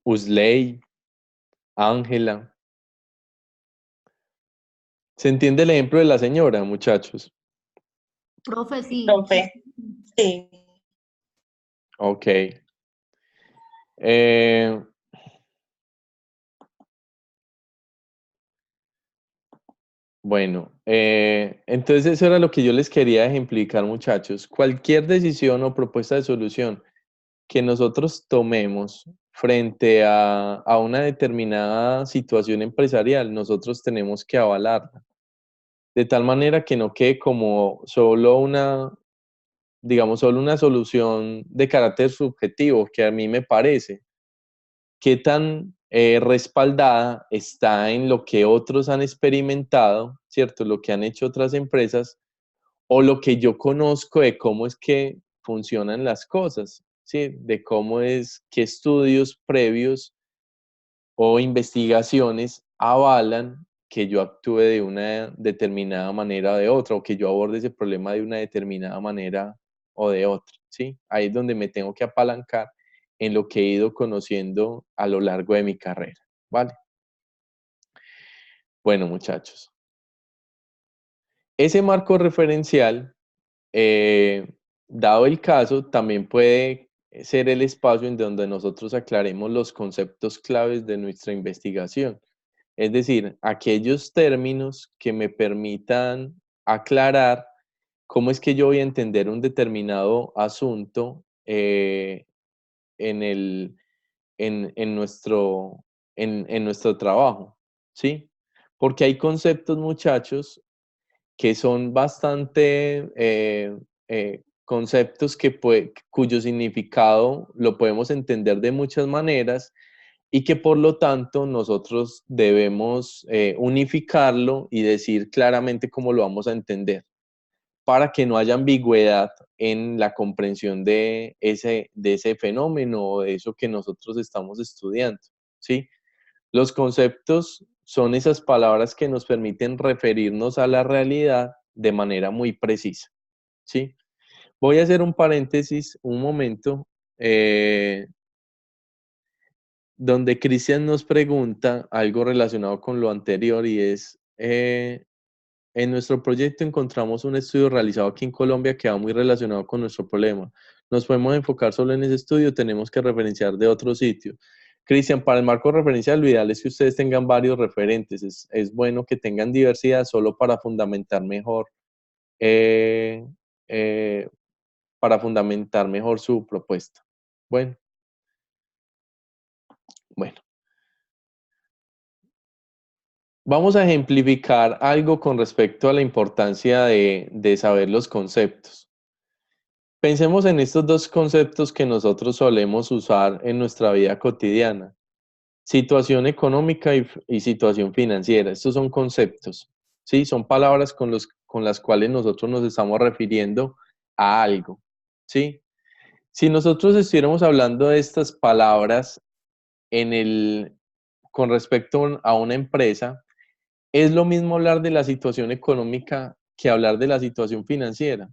Usley, Ángela. ¿Se entiende el ejemplo de la señora, muchachos? Profe, sí. Profe, sí. Ok. Eh, bueno, entonces eso era lo que yo les quería ejemplificar, muchachos. Cualquier decisión o propuesta de solución que nosotros tomemos frente a una determinada situación empresarial, nosotros tenemos que avalarla. De tal manera que no quede como digamos, solo una solución de carácter subjetivo, que a mí me parece, qué tan respaldada está en lo que otros han experimentado, ¿cierto? Lo que han hecho otras empresas o lo que yo conozco de cómo es que funcionan las cosas, ¿sí? De cómo es, qué estudios previos o investigaciones avalan que yo actúe de una determinada manera o de otra, o que yo aborde ese problema de una determinada manera o de otra, ¿sí? Ahí es donde me tengo que apalancar en lo que he ido conociendo a lo largo de mi carrera, ¿vale? Bueno, muchachos, ese marco referencial, dado el caso, también puede ser el espacio en donde nosotros aclaremos los conceptos claves de nuestra investigación. Es decir, aquellos términos que me permitan aclarar cómo es que yo voy a entender un determinado asunto en, el, en nuestro trabajo, ¿sí? Porque hay conceptos, muchachos, que son bastante conceptos cuyo significado lo podemos entender de muchas maneras y que por lo tanto nosotros debemos unificarlo y decir claramente cómo lo vamos a entender para que no haya ambigüedad en la comprensión de ese fenómeno o de eso que nosotros estamos estudiando, ¿sí? Los conceptos son esas palabras que nos permiten referirnos a la realidad de manera muy precisa, ¿sí? Voy a hacer un paréntesis un momento, donde Cristian nos pregunta algo relacionado con lo anterior y es, en nuestro proyecto encontramos un estudio realizado aquí en Colombia que va muy relacionado con nuestro problema. ¿Nos podemos enfocar solo en ese estudio? ¿Tenemos que referenciar de otro sitio? Cristian, para el marco referencial, lo ideal es que ustedes tengan varios referentes. Es bueno que tengan diversidad solo eh, eh, para fundamentar mejor su propuesta. Bueno, bueno. Vamos a ejemplificar algo con respecto a la importancia de saber los conceptos. Pensemos en estos dos conceptos que nosotros solemos usar en nuestra vida cotidiana. Situación económica y situación financiera. Estos son conceptos, ¿sí? Son palabras con las cuales nosotros nos estamos refiriendo a algo, ¿sí? Si nosotros estuviéramos hablando de estas palabras con respecto a una empresa, ¿es lo mismo hablar de la situación económica que hablar de la situación financiera?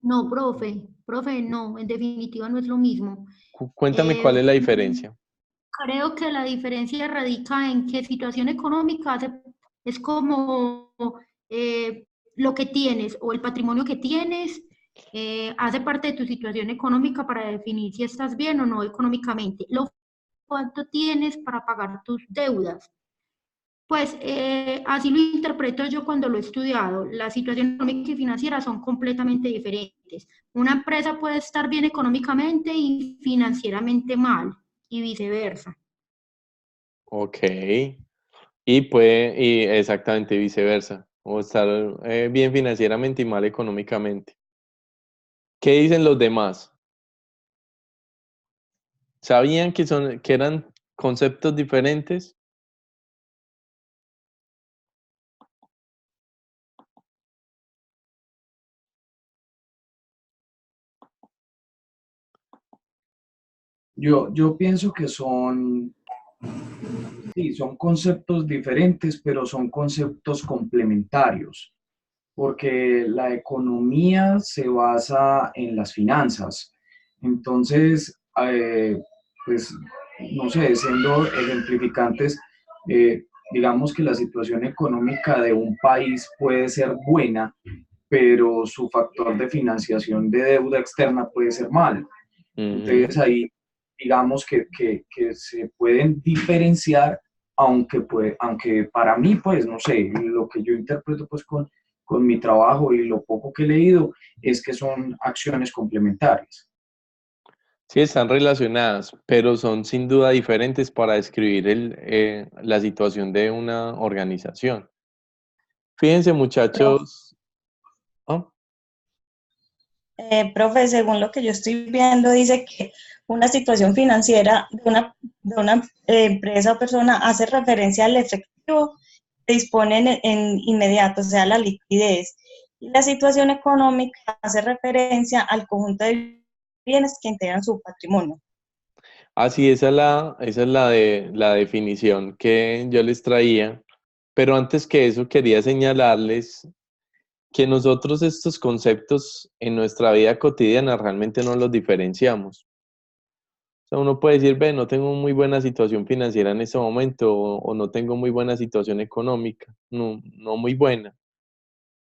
No, profe, no, en definitiva no es lo mismo. Cuéntame cuál es la diferencia. Creo que la diferencia radica en que situación económica es como lo que tienes o el patrimonio que tienes hace parte de tu situación económica para definir si estás bien o no económicamente. Lo cuánto tienes para pagar tus deudas. Pues así lo interpreto yo cuando lo he estudiado. La situación económica y financiera son completamente diferentes. Una empresa puede estar bien económicamente y financieramente mal, y viceversa. Ok. Y exactamente viceversa. O estar bien financieramente y mal económicamente. ¿Qué dicen los demás? ¿Sabían que eran conceptos diferentes? Yo pienso que sí, son conceptos diferentes, pero son conceptos complementarios, porque la economía se basa en las finanzas. Entonces, pues, no sé, siendo ejemplificantes, eh, digamos que la situación económica de un país puede ser buena, pero su factor de financiación de deuda externa puede ser mal. Entonces ahí digamos que se pueden diferenciar, aunque para mí, pues, no sé, lo que yo interpreto pues con mi trabajo y lo poco que he leído es que son acciones complementarias. Sí, están relacionadas, pero son sin duda diferentes para describir la situación de una organización. Fíjense, Profe, muchachos. ¿Ah? profe, según lo que yo estoy viendo, dice que una situación financiera de una empresa o persona hace referencia al efectivo que dispone en inmediato, o sea, la liquidez. Y la situación económica hace referencia al conjunto de bienes que integran su patrimonio. Así, esa es la definición que yo les traía. Pero antes que eso, quería señalarles que nosotros estos conceptos en nuestra vida cotidiana realmente no los diferenciamos. O sea, uno puede decir, ve, no tengo muy buena situación financiera en este momento o no tengo muy buena situación económica, no, no muy buena.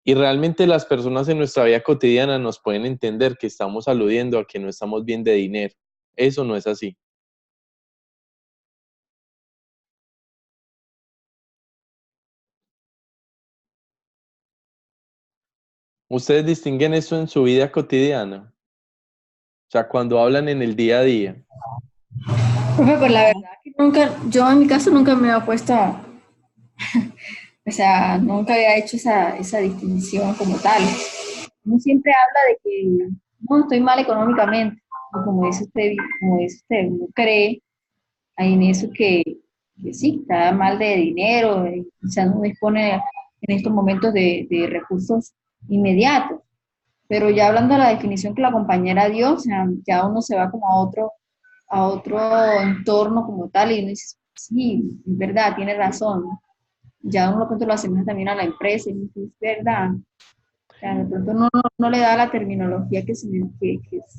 Y realmente las personas en nuestra vida cotidiana nos pueden entender que estamos aludiendo a que no estamos bien de dinero. Eso no es así. ¿Ustedes distinguen eso en su vida cotidiana? O sea, cuando hablan en el día a día. Profe, pues la verdad que nunca, yo en mi caso nunca me había puesto, o sea, nunca había hecho esa distinción como tal. Uno siempre habla de que no estoy mal económicamente, y como dice usted, uno cree ahí en eso que sí, está mal de dinero, o sea, no dispone en estos momentos de recursos inmediatos. Pero ya hablando de la definición que la compañera dio, o sea, ya uno se va como a otro entorno como tal y uno dice, sí, es verdad, tiene razón. Ya uno de pronto lo asemeja también a la empresa y uno dice, es verdad. O sea, de pronto no le da la terminología o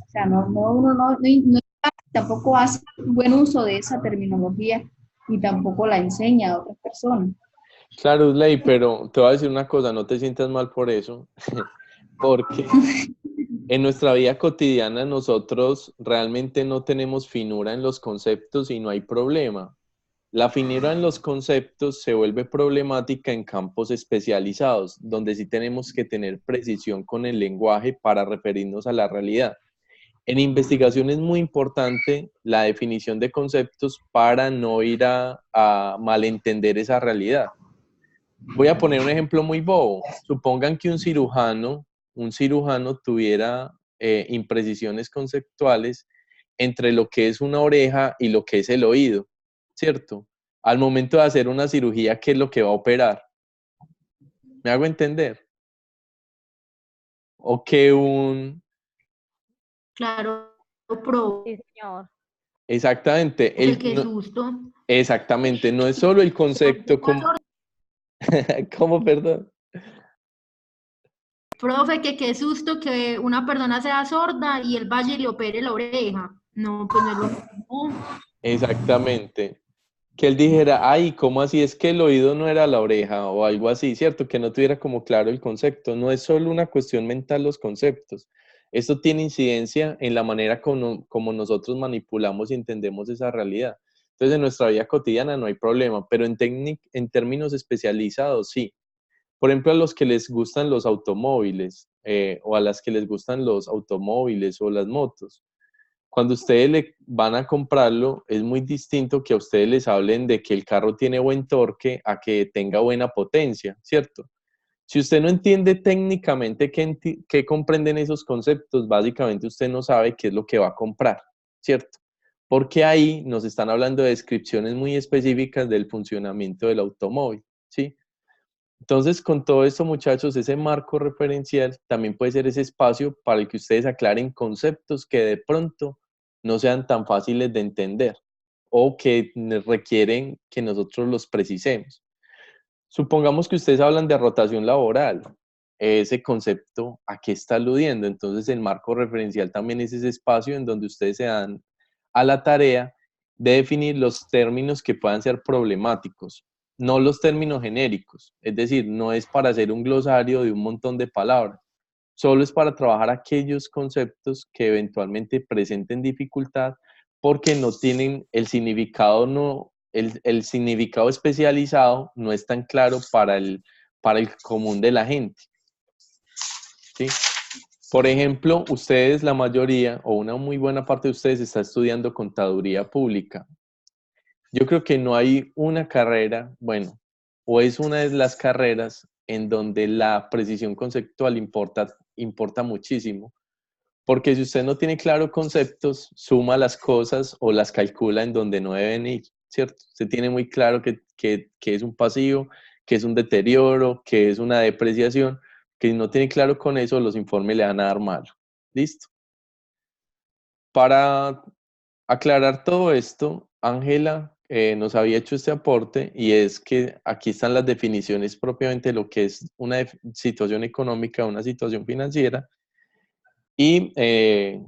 sea, uno tampoco hace un buen uso de esa terminología y tampoco la enseña a otras personas. Claro, Ley, pero te voy a decir una cosa, no te sientas mal por eso, porque en nuestra vida cotidiana nosotros realmente no tenemos finura en los conceptos y no hay problema. La finura en los conceptos se vuelve problemática en campos especializados, donde sí tenemos que tener precisión con el lenguaje para referirnos a la realidad. En investigación es muy importante la definición de conceptos para no ir a malentender esa realidad. Voy a poner un ejemplo muy bobo. Supongan que un cirujano tuviera imprecisiones conceptuales entre lo que es una oreja y lo que es el oído, ¿cierto? Al momento de hacer una cirugía, ¿qué es lo que va a operar? ¿Me hago entender? O que un... Claro, pro, Sí, señor. Exactamente, qué susto. exactamente, no es solo el concepto como... ¿Cómo, perdón? Profe, que qué susto que una persona sea sorda y él vaya y le opere la oreja. No, pues no es lo mismo. Exactamente. Que él dijera, ay, ¿cómo así? Es que el oído no era la oreja o algo así, ¿cierto? Que no tuviera como claro el concepto. No es solo una cuestión mental los conceptos. Esto tiene incidencia en la manera como nosotros manipulamos y entendemos esa realidad. Entonces, en nuestra vida cotidiana no hay problema, pero en términos especializados, sí. Por ejemplo, a los que les gustan los automóviles o a las que les gustan los automóviles o las motos. Cuando ustedes le van a comprarlo, es muy distinto que a ustedes les hablen de que el carro tiene buen torque a que tenga buena potencia, ¿cierto? Si usted no entiende técnicamente qué comprenden esos conceptos, básicamente usted no sabe qué es lo que va a comprar, ¿cierto? Porque ahí nos están hablando de descripciones muy específicas del funcionamiento del automóvil, ¿sí? Entonces, con todo esto, muchachos, ese marco referencial también puede ser ese espacio para el que ustedes aclaren conceptos que de pronto no sean tan fáciles de entender o que requieren que nosotros los precisemos. Supongamos que ustedes hablan de rotación laboral. Ese concepto, ¿a qué está aludiendo? Entonces, el marco referencial también es ese espacio en donde ustedes se dan a la tarea de definir los términos que puedan ser problemáticos, no los términos genéricos. Es decir, no es para hacer un glosario de un montón de palabras, solo es para trabajar aquellos conceptos que eventualmente presenten dificultad porque no tienen el significado, el significado especializado no es tan claro para el común de la gente, ¿sí? Por ejemplo, ustedes, la mayoría o una muy buena parte de ustedes está estudiando contaduría pública. Yo creo que no hay una carrera, bueno, o es una de las carreras en donde la precisión conceptual importa muchísimo, Porque si usted no tiene claro conceptos, suma las cosas o las calcula en donde no deben ir, ¿cierto? Usted tiene muy claro que es un pasivo, que es un deterioro, que es una depreciación, que si no tiene claro con eso, los informes le van a dar malo. ¿Listo? Para aclarar todo esto, Ángela nos había hecho este aporte y es que aquí están las definiciones propiamente de lo que es una situación económica, una situación financiera. Y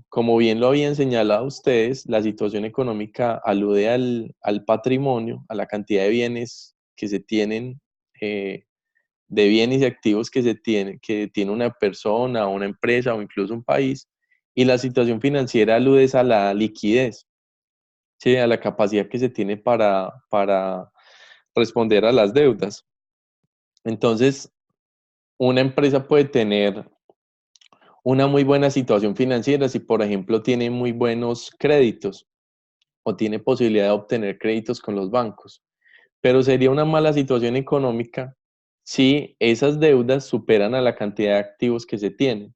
como bien lo habían señalado ustedes, la situación económica alude al patrimonio, a la cantidad de bienes que se tienen, de bienes y activos que tiene una persona, una empresa o incluso un país. Y la situación financiera alude a la liquidez, ¿sí? A la capacidad que se tiene para responder a las deudas. Entonces, una empresa puede tener una muy buena situación financiera si, por ejemplo, tiene muy buenos créditos o tiene posibilidad de obtener créditos con los bancos. Pero sería una mala situación económica si esas deudas superan a la cantidad de activos que se tienen.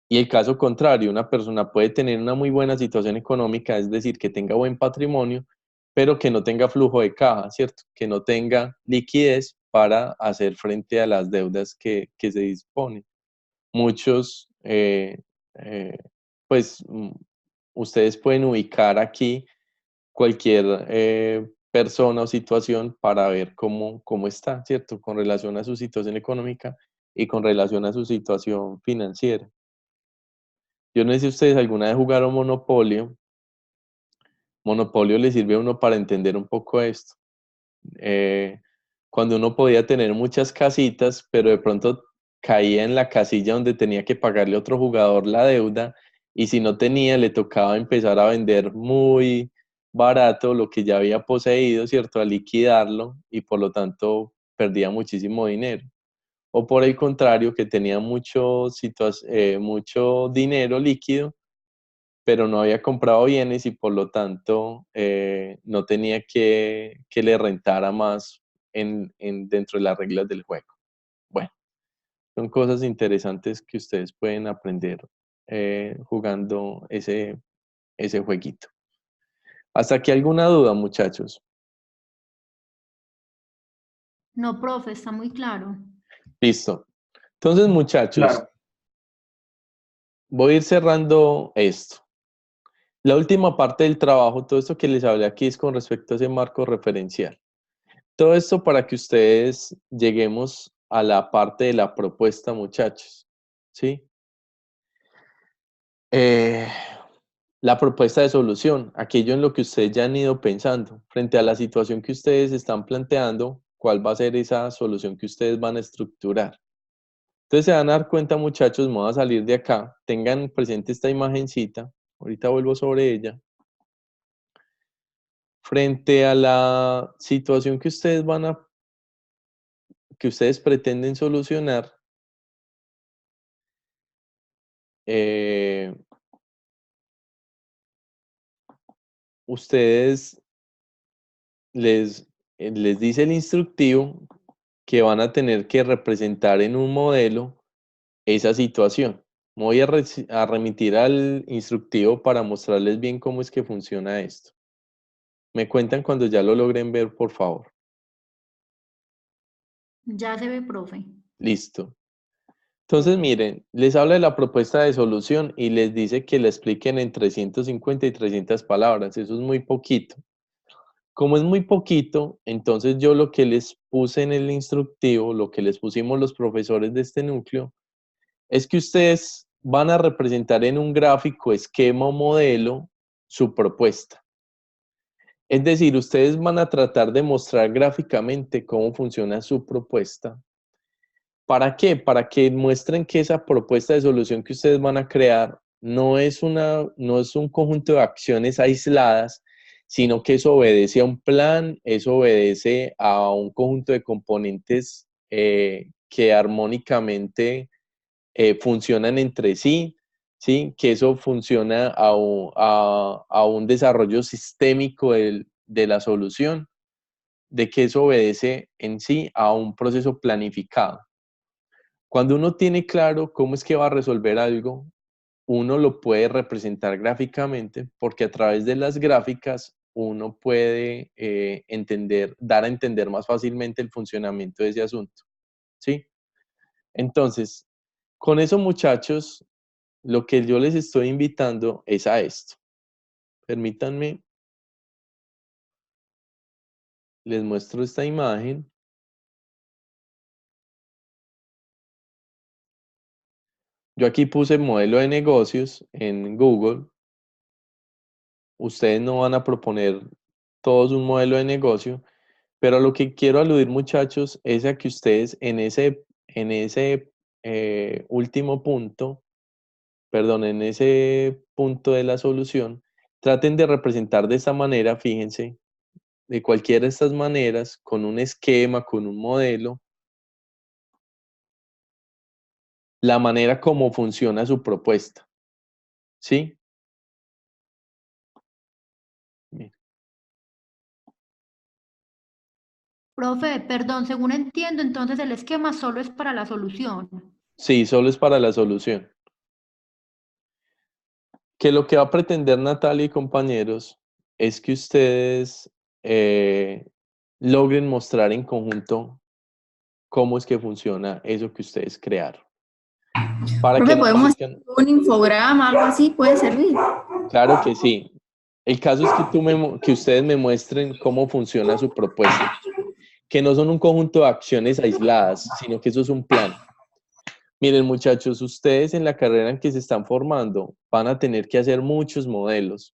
Y el caso contrario, una persona puede tener una muy buena situación económica, es decir, que tenga buen patrimonio, pero que no tenga flujo de caja, ¿cierto? Que no tenga liquidez para hacer frente a las deudas que se disponen. Muchos, eh, pues, ustedes pueden ubicar aquí cualquier persona o situación para ver cómo está, ¿cierto? Con relación a su situación económica y con relación a su situación financiera. Yo no sé si ustedes alguna vez jugaron Monopolio. Monopolio le sirve a uno para entender un poco esto. Cuando uno podía tener muchas casitas, pero de pronto caía en la casilla donde tenía que pagarle a otro jugador la deuda, y si no tenía, le tocaba empezar a vender muy barato lo que ya había poseído, ¿cierto? A liquidarlo, y por lo tanto perdía muchísimo dinero. O por el contrario, que tenía mucho dinero líquido, pero no había comprado bienes y por lo tanto no tenía que le rentara más dentro de las reglas del juego. Bueno, son cosas interesantes que ustedes pueden aprender jugando ese jueguito. ¿Hasta aquí alguna duda, muchachos? No, profe, está muy claro. Listo. Entonces, muchachos, Claro. voy a ir cerrando esto. La última parte del trabajo, todo esto que les hablé aquí es con respecto a ese marco referencial. Todo esto para que ustedes lleguemos a la parte de la propuesta, muchachos. ¿Sí? La propuesta de solución, aquello en lo que ustedes ya han ido pensando, frente a la situación que ustedes están planteando, cuál va a ser esa solución que ustedes van a estructurar. Entonces se van a dar cuenta, muchachos, me voy a salir de acá, tengan presente esta imagencita, ahorita vuelvo sobre ella. Frente a la situación que ustedes pretenden solucionar, ustedes les dice el instructivo que van a tener que representar en un modelo esa situación. Me voy a remitir al instructivo para mostrarles bien cómo es que funciona esto. Me cuentan cuando ya lo logren ver, por favor. Ya se ve, profe. Listo. Entonces, miren, les habla de la propuesta de solución y les dice que la expliquen en 350 y 300 palabras. Eso es muy poquito. Como es muy poquito, entonces yo lo que les puse en el instructivo, lo que les pusimos los profesores de este núcleo, es que ustedes van a representar en un gráfico, esquema o modelo su propuesta. Es decir, ustedes van a tratar de mostrar gráficamente cómo funciona su propuesta. ¿Para qué? Para que muestren que esa propuesta de solución que ustedes van a crear no es un conjunto de acciones aisladas, sino que eso obedece a un plan, eso obedece a un conjunto de componentes que armónicamente funcionan entre sí, ¿sí? Que eso funciona a un desarrollo sistémico de la solución, de que eso obedece en sí a un proceso planificado. Cuando uno tiene claro cómo es que va a resolver algo, uno lo puede representar gráficamente porque a través de las gráficas uno puede dar a entender más fácilmente el funcionamiento de ese asunto, ¿sí? Entonces, con eso, muchachos, lo que yo les estoy invitando es a esto. Permítanme, les muestro esta imagen. Yo aquí puse modelo de negocios en Google. Ustedes no van a proponer todos un modelo de negocio, pero lo que quiero aludir, muchachos, es a que ustedes en ese último punto, perdón, en ese punto de la solución, traten de representar de esta manera, fíjense, de cualquiera de estas maneras, con un esquema, con un modelo, la manera como funciona su propuesta, ¿sí? Bien. Profe, perdón, según entiendo, entonces el esquema solo es para la solución. Sí, solo es para la solución. Que lo que va a pretender Natalia y compañeros es que ustedes logren mostrar en conjunto cómo es que funciona eso que ustedes crearon. Para que Profe, no podemos hacer parezcan, un infograma, algo así, puede servir. claro que sí. El caso es que ustedes me muestren cómo funciona su propuesta, que no son un conjunto de acciones aisladas, sino que eso es un plan. Miren, muchachos, ustedes en la carrera en que se están formando van a tener que hacer muchos modelos.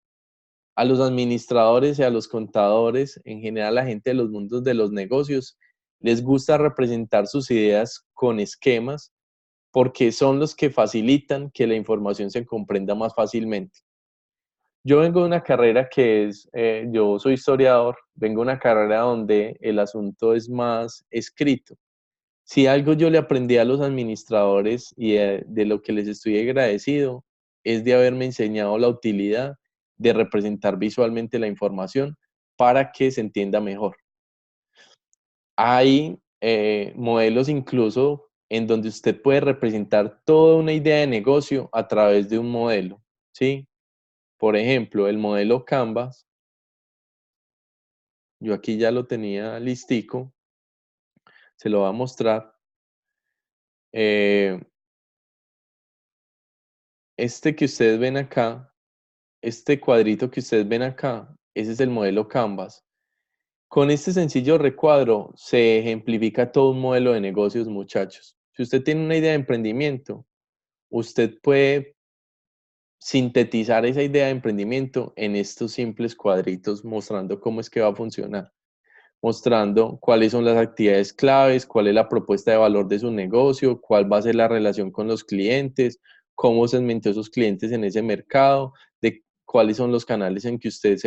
A los administradores y a los contadores, en general a la gente de los mundos de los negocios, les gusta representar sus ideas con esquemas porque son los que facilitan que la información se comprenda más fácilmente. Yo vengo de una carrera yo soy historiador, vengo de una carrera donde el asunto es más escrito. Si algo yo le aprendí a los administradores y de lo que les estoy agradecido, es de haberme enseñado la utilidad de representar visualmente la información para que se entienda mejor. Hay modelos incluso en donde usted puede representar toda una idea de negocio a través de un modelo, ¿sí? Por ejemplo, el modelo Canvas, yo aquí ya lo tenía listico, se lo voy a mostrar. Este que ustedes ven acá, este cuadrito que ustedes ven acá, ese es el modelo Canvas. Con este sencillo recuadro se ejemplifica todo un modelo de negocios, muchachos. Si usted tiene una idea de emprendimiento, usted puede sintetizar esa idea de emprendimiento en estos simples cuadritos mostrando cómo es que va a funcionar, mostrando cuáles son las actividades claves, cuál es la propuesta de valor de su negocio, cuál va a ser la relación con los clientes, cómo segmentó esos clientes en ese mercado, de cuáles son los canales en que usted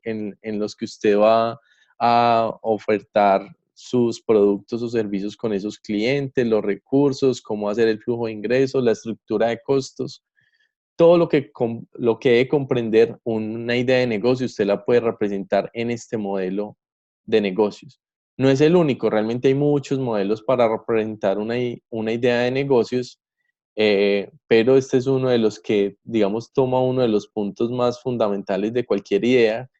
en los que usted va a ofertar sus productos o servicios con esos clientes, los recursos, cómo hacer el flujo de ingresos, la estructura de costos. Todo lo que debe comprender una idea de negocio, usted la puede representar en este modelo de negocios. No es el único, realmente hay muchos modelos para representar una idea de negocios, pero este es uno de los que, digamos, toma uno de los puntos más fundamentales de cualquier idea.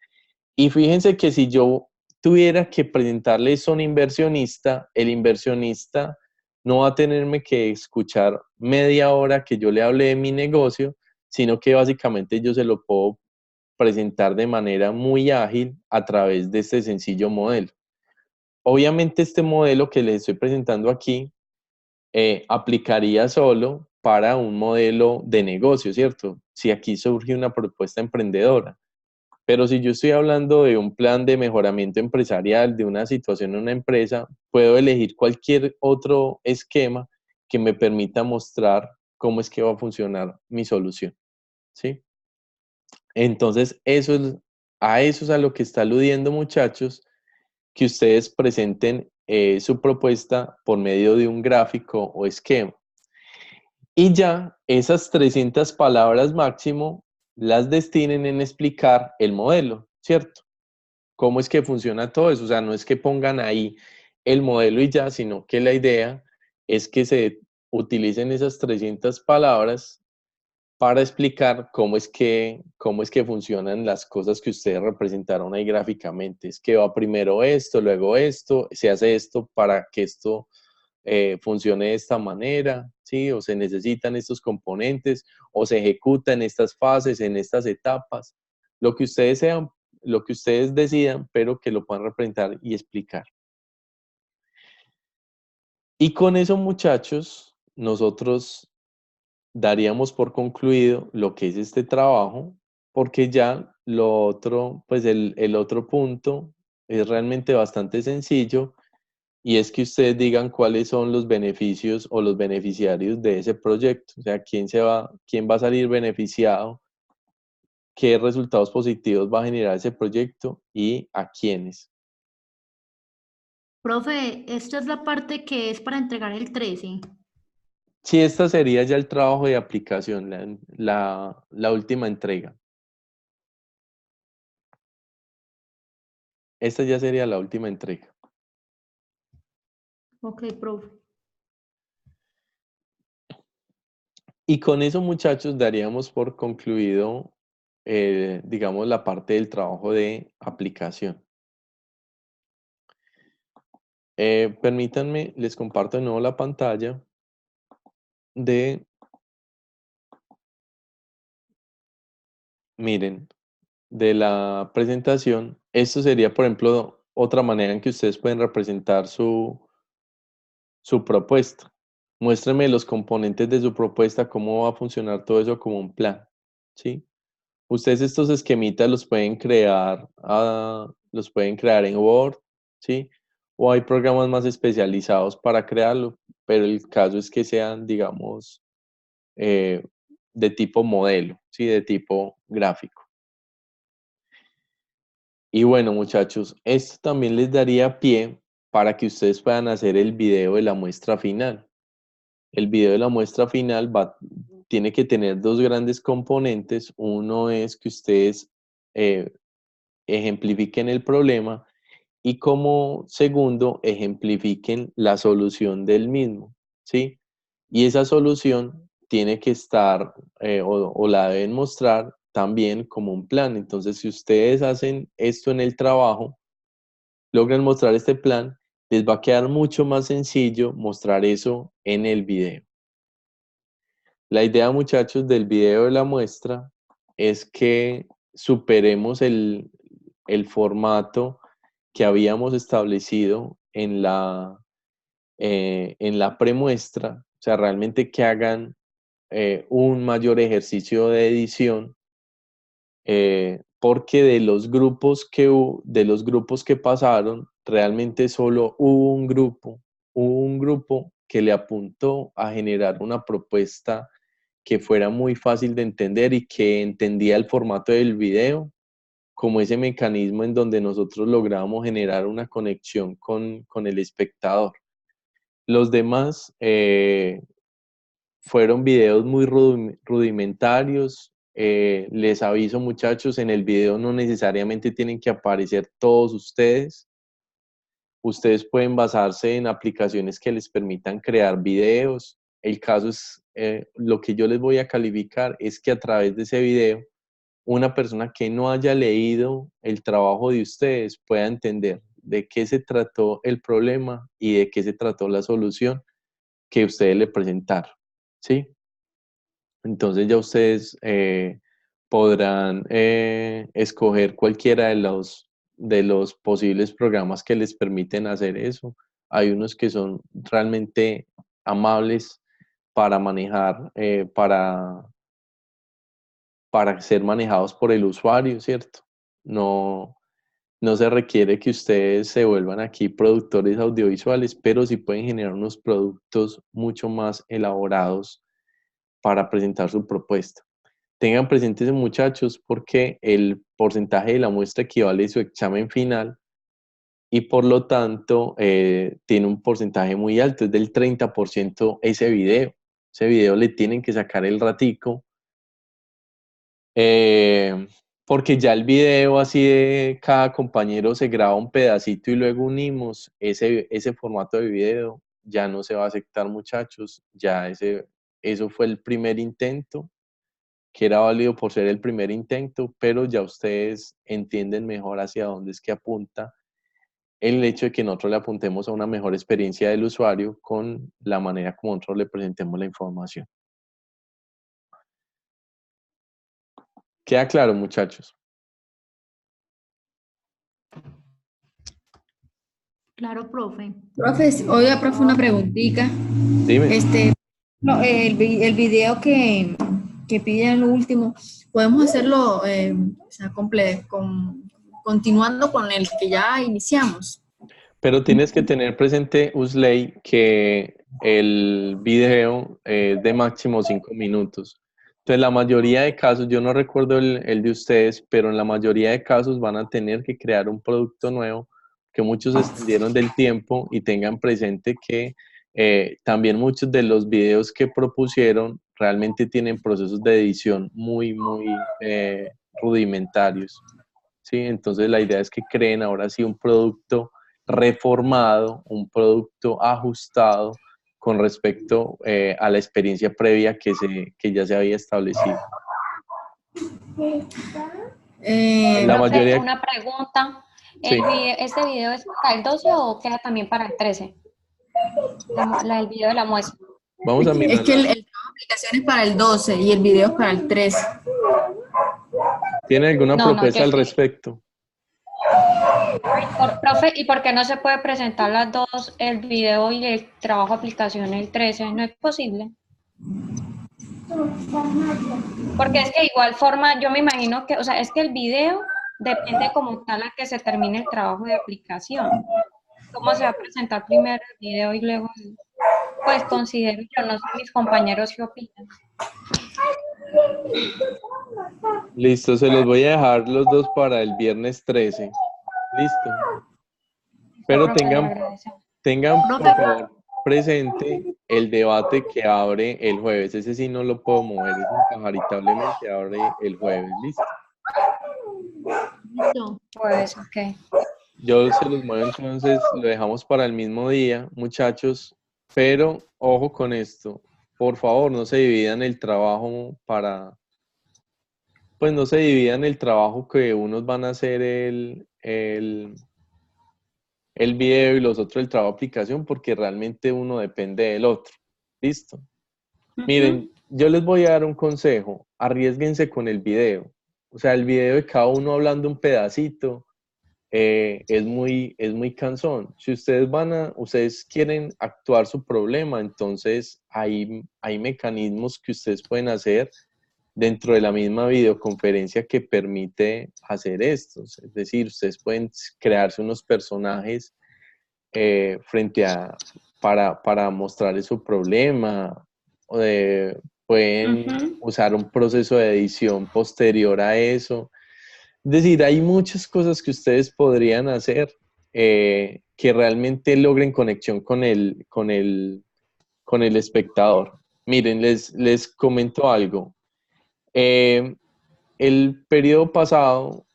Y fíjense que si yo tuviera que presentarle eso a un inversionista, el inversionista no va a tenerme que escuchar media hora que yo le hable de mi negocio, sino que básicamente yo se lo puedo presentar de manera muy ágil a través de este sencillo modelo. Obviamente este modelo que les estoy presentando aquí aplicaría solo para un modelo de negocio, ¿cierto? Si aquí surge una propuesta emprendedora. Pero si yo estoy hablando de un plan de mejoramiento empresarial, de una situación en una empresa, puedo elegir cualquier otro esquema que me permita mostrar cómo es que va a funcionar mi solución, ¿sí? Entonces, a eso es a lo que está aludiendo, muchachos, que ustedes presenten su propuesta por medio de un gráfico o esquema. Y ya esas 300 palabras máximo las destinen en explicar el modelo, ¿cierto? Cómo es que funciona todo eso. O sea, no es que pongan ahí el modelo y ya, sino que la idea es que se utilicen esas 300 palabras para explicar cómo es que funcionan las cosas que ustedes representaron ahí gráficamente. Es que va primero esto, luego esto, se hace esto para que esto funcione de esta manera, ¿sí? O se necesitan estos componentes, o se ejecutan estas fases, en estas etapas, lo que ustedes sean, lo que ustedes decidan, pero que lo puedan representar y explicar. Y con eso, muchachos, nosotros daríamos por concluido lo que es este trabajo, porque ya lo otro, pues el otro punto es realmente bastante sencillo y es que ustedes digan cuáles son los beneficios o los beneficiarios de ese proyecto, o sea, quién va a salir beneficiado, qué resultados positivos va a generar ese proyecto y a quiénes. Profe, esta es la parte que es para entregar el 13. Sí, esta sería ya el trabajo de aplicación, la última entrega. Esta ya sería la última entrega. Ok, profe. Y con eso, muchachos, daríamos por concluido, digamos, la parte del trabajo de aplicación. Permítanme, les comparto de nuevo la pantalla de, miren, de la presentación. Esto sería, por ejemplo, otra manera en que ustedes pueden representar su propuesta. Muéstrenme los componentes de su propuesta, cómo va a funcionar todo eso como un plan, ¿sí? Ustedes estos esquemitas los pueden crear en Word, ¿sí? O hay programas más especializados para crearlo, pero el caso es que sean, digamos, eh, de tipo modelo, ¿sí? De tipo gráfico. Y bueno, muchachos, esto también les daría pie para que ustedes puedan hacer el video de la muestra final. El video de la muestra final tiene que tener dos grandes componentes. Uno es que ustedes eh, ejemplifiquen el problema y como segundo, ejemplifiquen la solución del mismo, ¿sí? Y esa solución tiene que estar o la deben mostrar también como un plan. Entonces, si ustedes hacen esto en el trabajo, logran mostrar este plan, les va a quedar mucho más sencillo mostrar eso en el video. La idea, muchachos, del video de la muestra es que superemos el formato que habíamos establecido en la premuestra, o sea, realmente que hagan un mayor ejercicio de edición, porque de los grupos que pasaron, realmente solo hubo un grupo que le apuntó a generar una propuesta que fuera muy fácil de entender y que entendía el formato del video como ese mecanismo en donde nosotros logramos generar una conexión con el espectador. Los demás fueron videos muy rudimentarios. Les aviso, muchachos, en el video no necesariamente tienen que aparecer todos ustedes. Ustedes pueden basarse en aplicaciones que les permitan crear videos. El caso es, lo que yo les voy a calificar es que a través de ese video, una persona que no haya leído el trabajo de ustedes pueda entender de qué se trató el problema y de qué se trató la solución que ustedes le presentaron, ¿sí? Entonces ya ustedes podrán escoger cualquiera de los posibles programas que les permiten hacer eso. Hay unos que son realmente amables para manejar, para ser manejados por el usuario, ¿cierto? No, no se requiere que ustedes se vuelvan aquí productores audiovisuales, pero sí pueden generar unos productos mucho más elaborados para presentar su propuesta. Tengan presentes, muchachos, porque el porcentaje de la muestra equivale a su examen final y por lo tanto tiene un porcentaje muy alto, es del 30% ese video. Ese video le tienen que sacar el ratico, eh, porque ya el video así de cada compañero se graba un pedacito y luego unimos, ese formato de video ya no se va a aceptar, muchachos, eso fue el primer intento que era válido por ser el primer intento, pero ya ustedes entienden mejor hacia dónde es que apunta el hecho de que nosotros le apuntemos a una mejor experiencia del usuario con la manera como nosotros le presentemos la información. ¿Queda claro, muchachos? Claro, profe. Profe, oiga, profe, una preguntita. Dime. No, el video que piden lo último, podemos hacerlo, o sea, continuando con el que ya iniciamos. Pero tienes que tener presente, Usley, que el video es de máximo 5 minutos. Entonces, la mayoría de casos, yo no recuerdo el de ustedes, pero en la mayoría de casos van a tener que crear un producto nuevo, que muchos extendieron del tiempo y tengan presente que también muchos de los videos que propusieron realmente tienen procesos de edición muy, muy rudimentarios. ¿Sí? Entonces, la idea es que creen ahora sí un producto reformado, un producto ajustado con respecto a la experiencia previa que ya se había establecido. La Profe, mayoría, una pregunta. sí. ¿Este video es para el 12 o queda también para el 13? El video de la muestra. Vamos a mirar. Es que el trabajo de aplicación es para el 12 y el video es para el 13. ¿Tiene alguna propuesta al respecto? Profe, ¿y por qué no se puede presentar las dos, el video y el trabajo de aplicación el 13? ¿No es posible? Porque es que de igual forma, yo me imagino que, o sea, es que el video depende como tal a que se termine el trabajo de aplicación. ¿Cómo se va a presentar primero el video y luego pues considero, yo no sé mis compañeros qué opinan? Listo, se los voy a dejar los dos para el viernes 13. Listo. Pero tengan por favor presente el debate que abre el jueves. Ese sí no lo puedo mover, es impagaritablemente abre el jueves. Listo. Listo. Pues, ok. Yo se los muevo entonces, lo dejamos para el mismo día, muchachos, pero ojo con esto, por favor, no se dividan el trabajo pues no se dividan el trabajo que unos van a hacer el video y los otros el trabajo de aplicación, porque realmente uno depende del otro. ¿Listo? Miren, yo les voy a dar un consejo, arriésguense con el video. O sea, el video de cada uno hablando un pedacito es muy cansón. Si ustedes quieren actuar su problema, entonces hay mecanismos que ustedes pueden hacer dentro de la misma videoconferencia que permite hacer esto. Es decir, ustedes pueden crearse unos personajes para mostrar su problema. Pueden usar un proceso de edición posterior a eso. Es decir, hay muchas cosas que ustedes podrían hacer que realmente logren conexión con el espectador. Miren, les comento algo. El periodo pasado,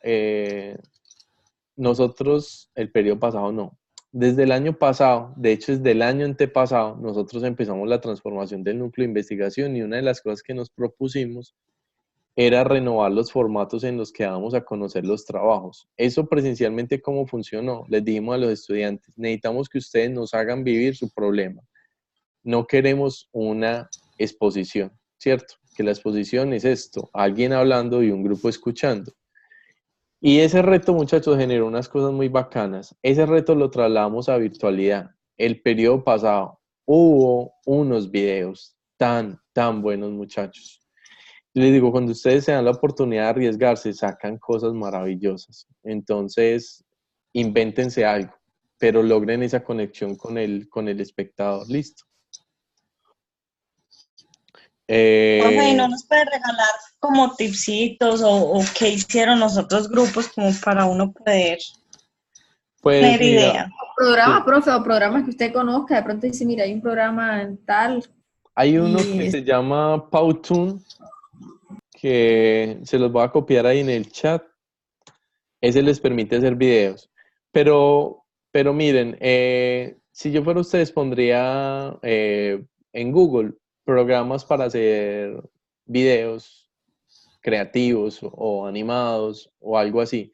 desde el año pasado, de hecho desde el año antepasado, nosotros empezamos la transformación del núcleo de investigación y una de las cosas que nos propusimos era renovar los formatos en los que dábamos a conocer los trabajos. Eso presencialmente, ¿cómo funcionó? Les dijimos a los estudiantes, necesitamos que ustedes nos hagan vivir su problema. No queremos una exposición, ¿cierto? Que la exposición es esto, alguien hablando y un grupo escuchando. Y ese reto, muchachos, generó unas cosas muy bacanas. Ese reto lo trasladamos a virtualidad. El periodo pasado hubo unos videos tan buenos, muchachos. Les digo, cuando ustedes se dan la oportunidad de arriesgarse, sacan cosas maravillosas. Entonces, invéntense algo, pero logren esa conexión con el espectador. Listo. Profe, ¿y no nos puede regalar como tipsitos o qué hicieron los otros grupos como para uno poder tener idea? Programa, sí. Profe, o programas que usted conozca, de pronto dice, mira, hay un programa tal. Hay uno que se llama Powtoon, que se los voy a copiar ahí en el chat. Ese les permite hacer videos. Pero miren, si yo fuera ustedes, pondría en Google programas para hacer videos creativos o animados o algo así.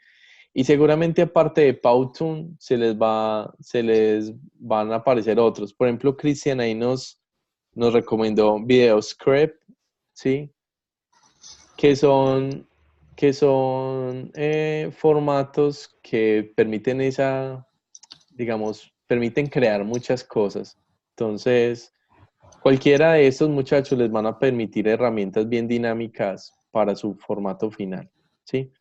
Y seguramente aparte de Powtoon se les van a aparecer otros. Por ejemplo, Cristian ahí nos recomendó VideoScript, ¿sí? Que son, formatos que permiten permiten crear muchas cosas. Entonces, cualquiera de estos muchachos les van a permitir herramientas bien dinámicas para su formato final, ¿sí?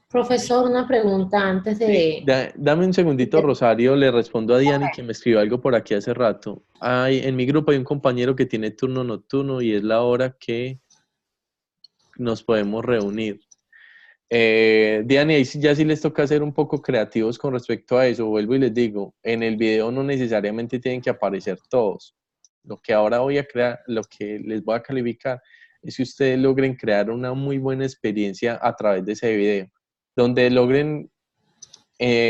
Profesor, una pregunta antes Sí, de... dame un segundito, Rosario, le respondo a Diana que me escribió algo por aquí hace rato. En mi grupo hay un compañero que tiene turno nocturno y es la hora que nos podemos reunir. Diana, ahí ya sí les toca ser un poco creativos con respecto a eso. Vuelvo y les digo, en el video no necesariamente tienen que aparecer todos. Lo que ahora voy a crear, lo que les voy a calificar, es que ustedes logren crear una muy buena experiencia a través de ese video, donde logren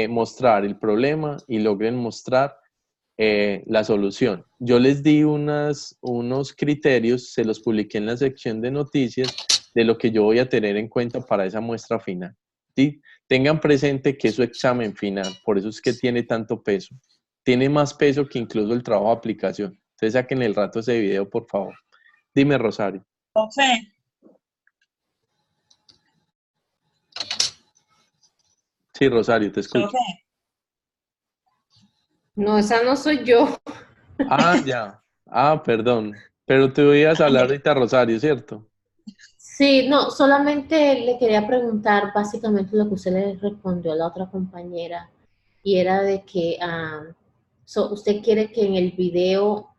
mostrar el problema y logren mostrar la solución. Yo les di unos criterios, se los publiqué en la sección de noticias de lo que yo voy a tener en cuenta para esa muestra final. ¿Sí? Tengan presente que es su examen final, por eso es que tiene tanto peso. Tiene más peso que incluso el trabajo de aplicación. Entonces saquen el rato ese video, por favor. Dime, Rosario. Profe, Sí, Rosario, te escucho. profe, No, esa no soy yo. Ah, ya. Ah, perdón. Pero te voy a hablar ahorita, Rosario, ¿cierto? Sí, no, solamente le quería preguntar básicamente lo que usted le respondió a la otra compañera y era de que usted quiere que en el video,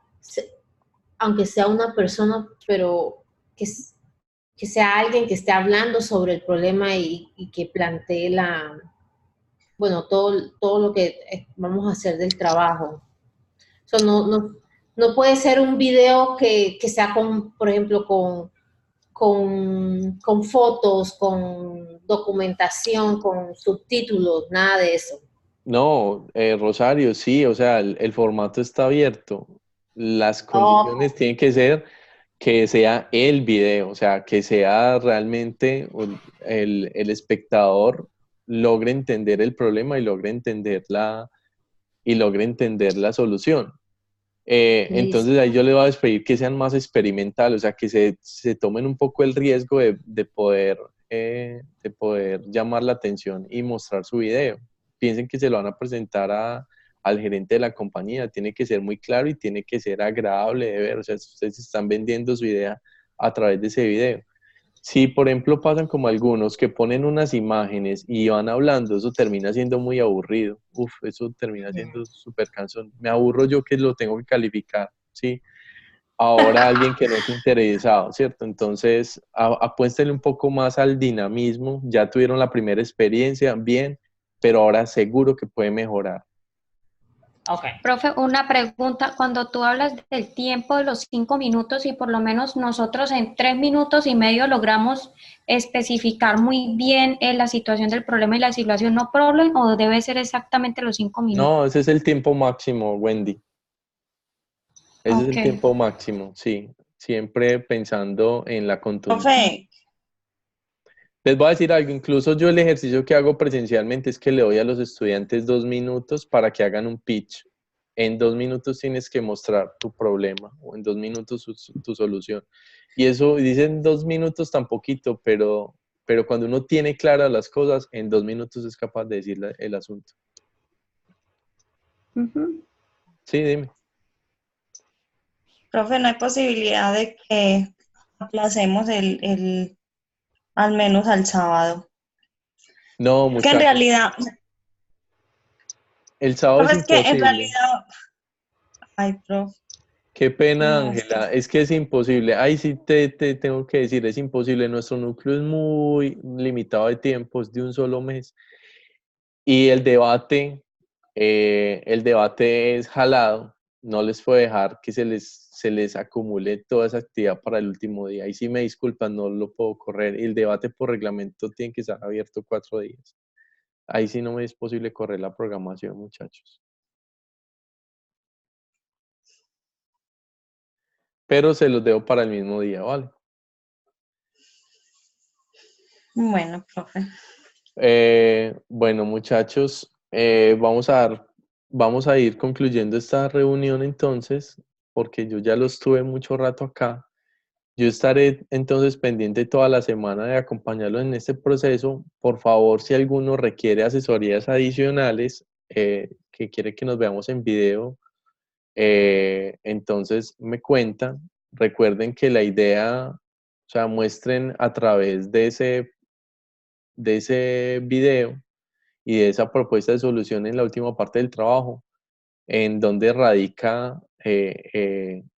aunque sea una persona, pero que sea alguien que esté hablando sobre el problema y que plantee bueno, todo lo que vamos a hacer del trabajo. No puede ser un video que sea por ejemplo, con fotos, con documentación, con subtítulos, nada de eso. No, Rosario, sí, o sea, el formato está abierto. Las Oh, condiciones tienen que ser que sea el video, o sea, que sea realmente el espectador logre entender el problema y logre entender la solución. listo. Entonces ahí yo le voy a pedir que sean más experimentales, o sea, que se tomen un poco el riesgo de poder llamar la atención y mostrar su video. Piensen que se lo van a presentar al gerente de la compañía, tiene que ser muy claro y tiene que ser agradable de ver, o sea, ustedes están vendiendo su idea a través de ese video. Si, por ejemplo, pasan como algunos que ponen unas imágenes y van hablando, eso termina siendo muy aburrido. Uf, eso termina siendo súper cansón. Me aburro yo que lo tengo que calificar, ¿sí? Ahora alguien que no es interesado, ¿cierto? Entonces, apuéstenle un poco más al dinamismo. Ya tuvieron la primera experiencia, bien, pero ahora seguro que puede mejorar. Ok. Profe, una pregunta. Cuando tú hablas del tiempo de los 5 minutos y por lo menos nosotros en 3 minutos y medio logramos especificar muy bien la situación del problema y la situación no problem, o debe ser exactamente los 5 minutos. No, ese es el tiempo máximo, Wendy. Ese es el Ok. tiempo máximo, sí. Siempre pensando en la contundencia. profe, Les voy a decir algo, incluso yo el ejercicio que hago presencialmente es que le doy a los estudiantes 2 minutos para que hagan un pitch. En 2 minutos tienes que mostrar tu problema o en 2 minutos tu solución. Y eso, dicen 2 minutos tan poquito, pero cuando uno tiene claras las cosas, en 2 minutos es capaz de decir el asunto. Ujú. Sí, dime. profe, no hay posibilidad de que aplacemos al menos al sábado. No, Que en muchachos, realidad, el sábado es profe, es que en imposible. realidad, ay, profe, Qué pena, no, es que Ángela. Es que es imposible. Ahí sí te tengo que decir, es imposible. Nuestro núcleo es muy limitado de tiempos, de un solo mes. Y el debate es jalado. No les puedo dejar que se les acumule toda esa actividad para el último día. Ahí sí me disculpan, no lo puedo correr. El debate por reglamento tiene que estar abierto 4 días. Ahí sí no me es posible correr la programación, muchachos. Pero se los dejo para el mismo día, ¿vale? Bueno, profe. Bueno, muchachos, vamos a ir concluyendo esta reunión entonces, porque yo ya lo estuve mucho rato acá. Yo estaré entonces pendiente toda la semana de acompañarlo en este proceso. Por favor, si alguno requiere asesorías adicionales, que quiere que nos veamos en video, entonces me cuentan. Recuerden que la idea, o sea, muestren a través de ese video y de esa propuesta de solución en la última parte del trabajo, en donde radica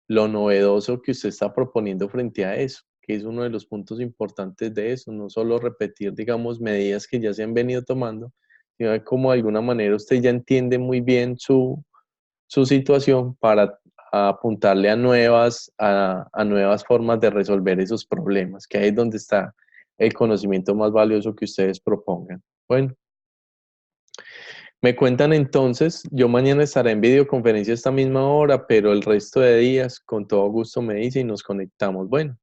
lo novedoso que usted está proponiendo frente a eso, que es uno de los puntos importantes de eso, no solo repetir, digamos, medidas que ya se han venido tomando, sino de cómo de alguna manera usted ya entiende muy bien su situación para apuntarle a nuevas formas de resolver esos problemas, que ahí es donde está el conocimiento más valioso que ustedes propongan. Bueno. Me cuentan entonces, yo mañana estaré en videoconferencia a esta misma hora, pero el resto de días con todo gusto me dice y nos conectamos. Bueno.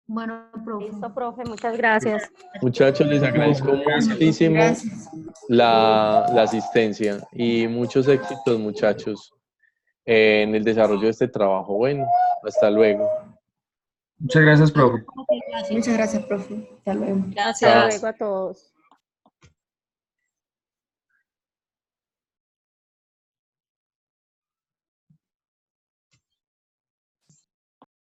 Bueno, profe. Listo, profe, muchas gracias. Muchachos, les agradezco muchísimo la asistencia y muchos éxitos, muchachos, en el desarrollo de este trabajo. Bueno, hasta luego. Muchas gracias, profe. Muchas gracias, profe. Hasta luego. Hasta luego a todos.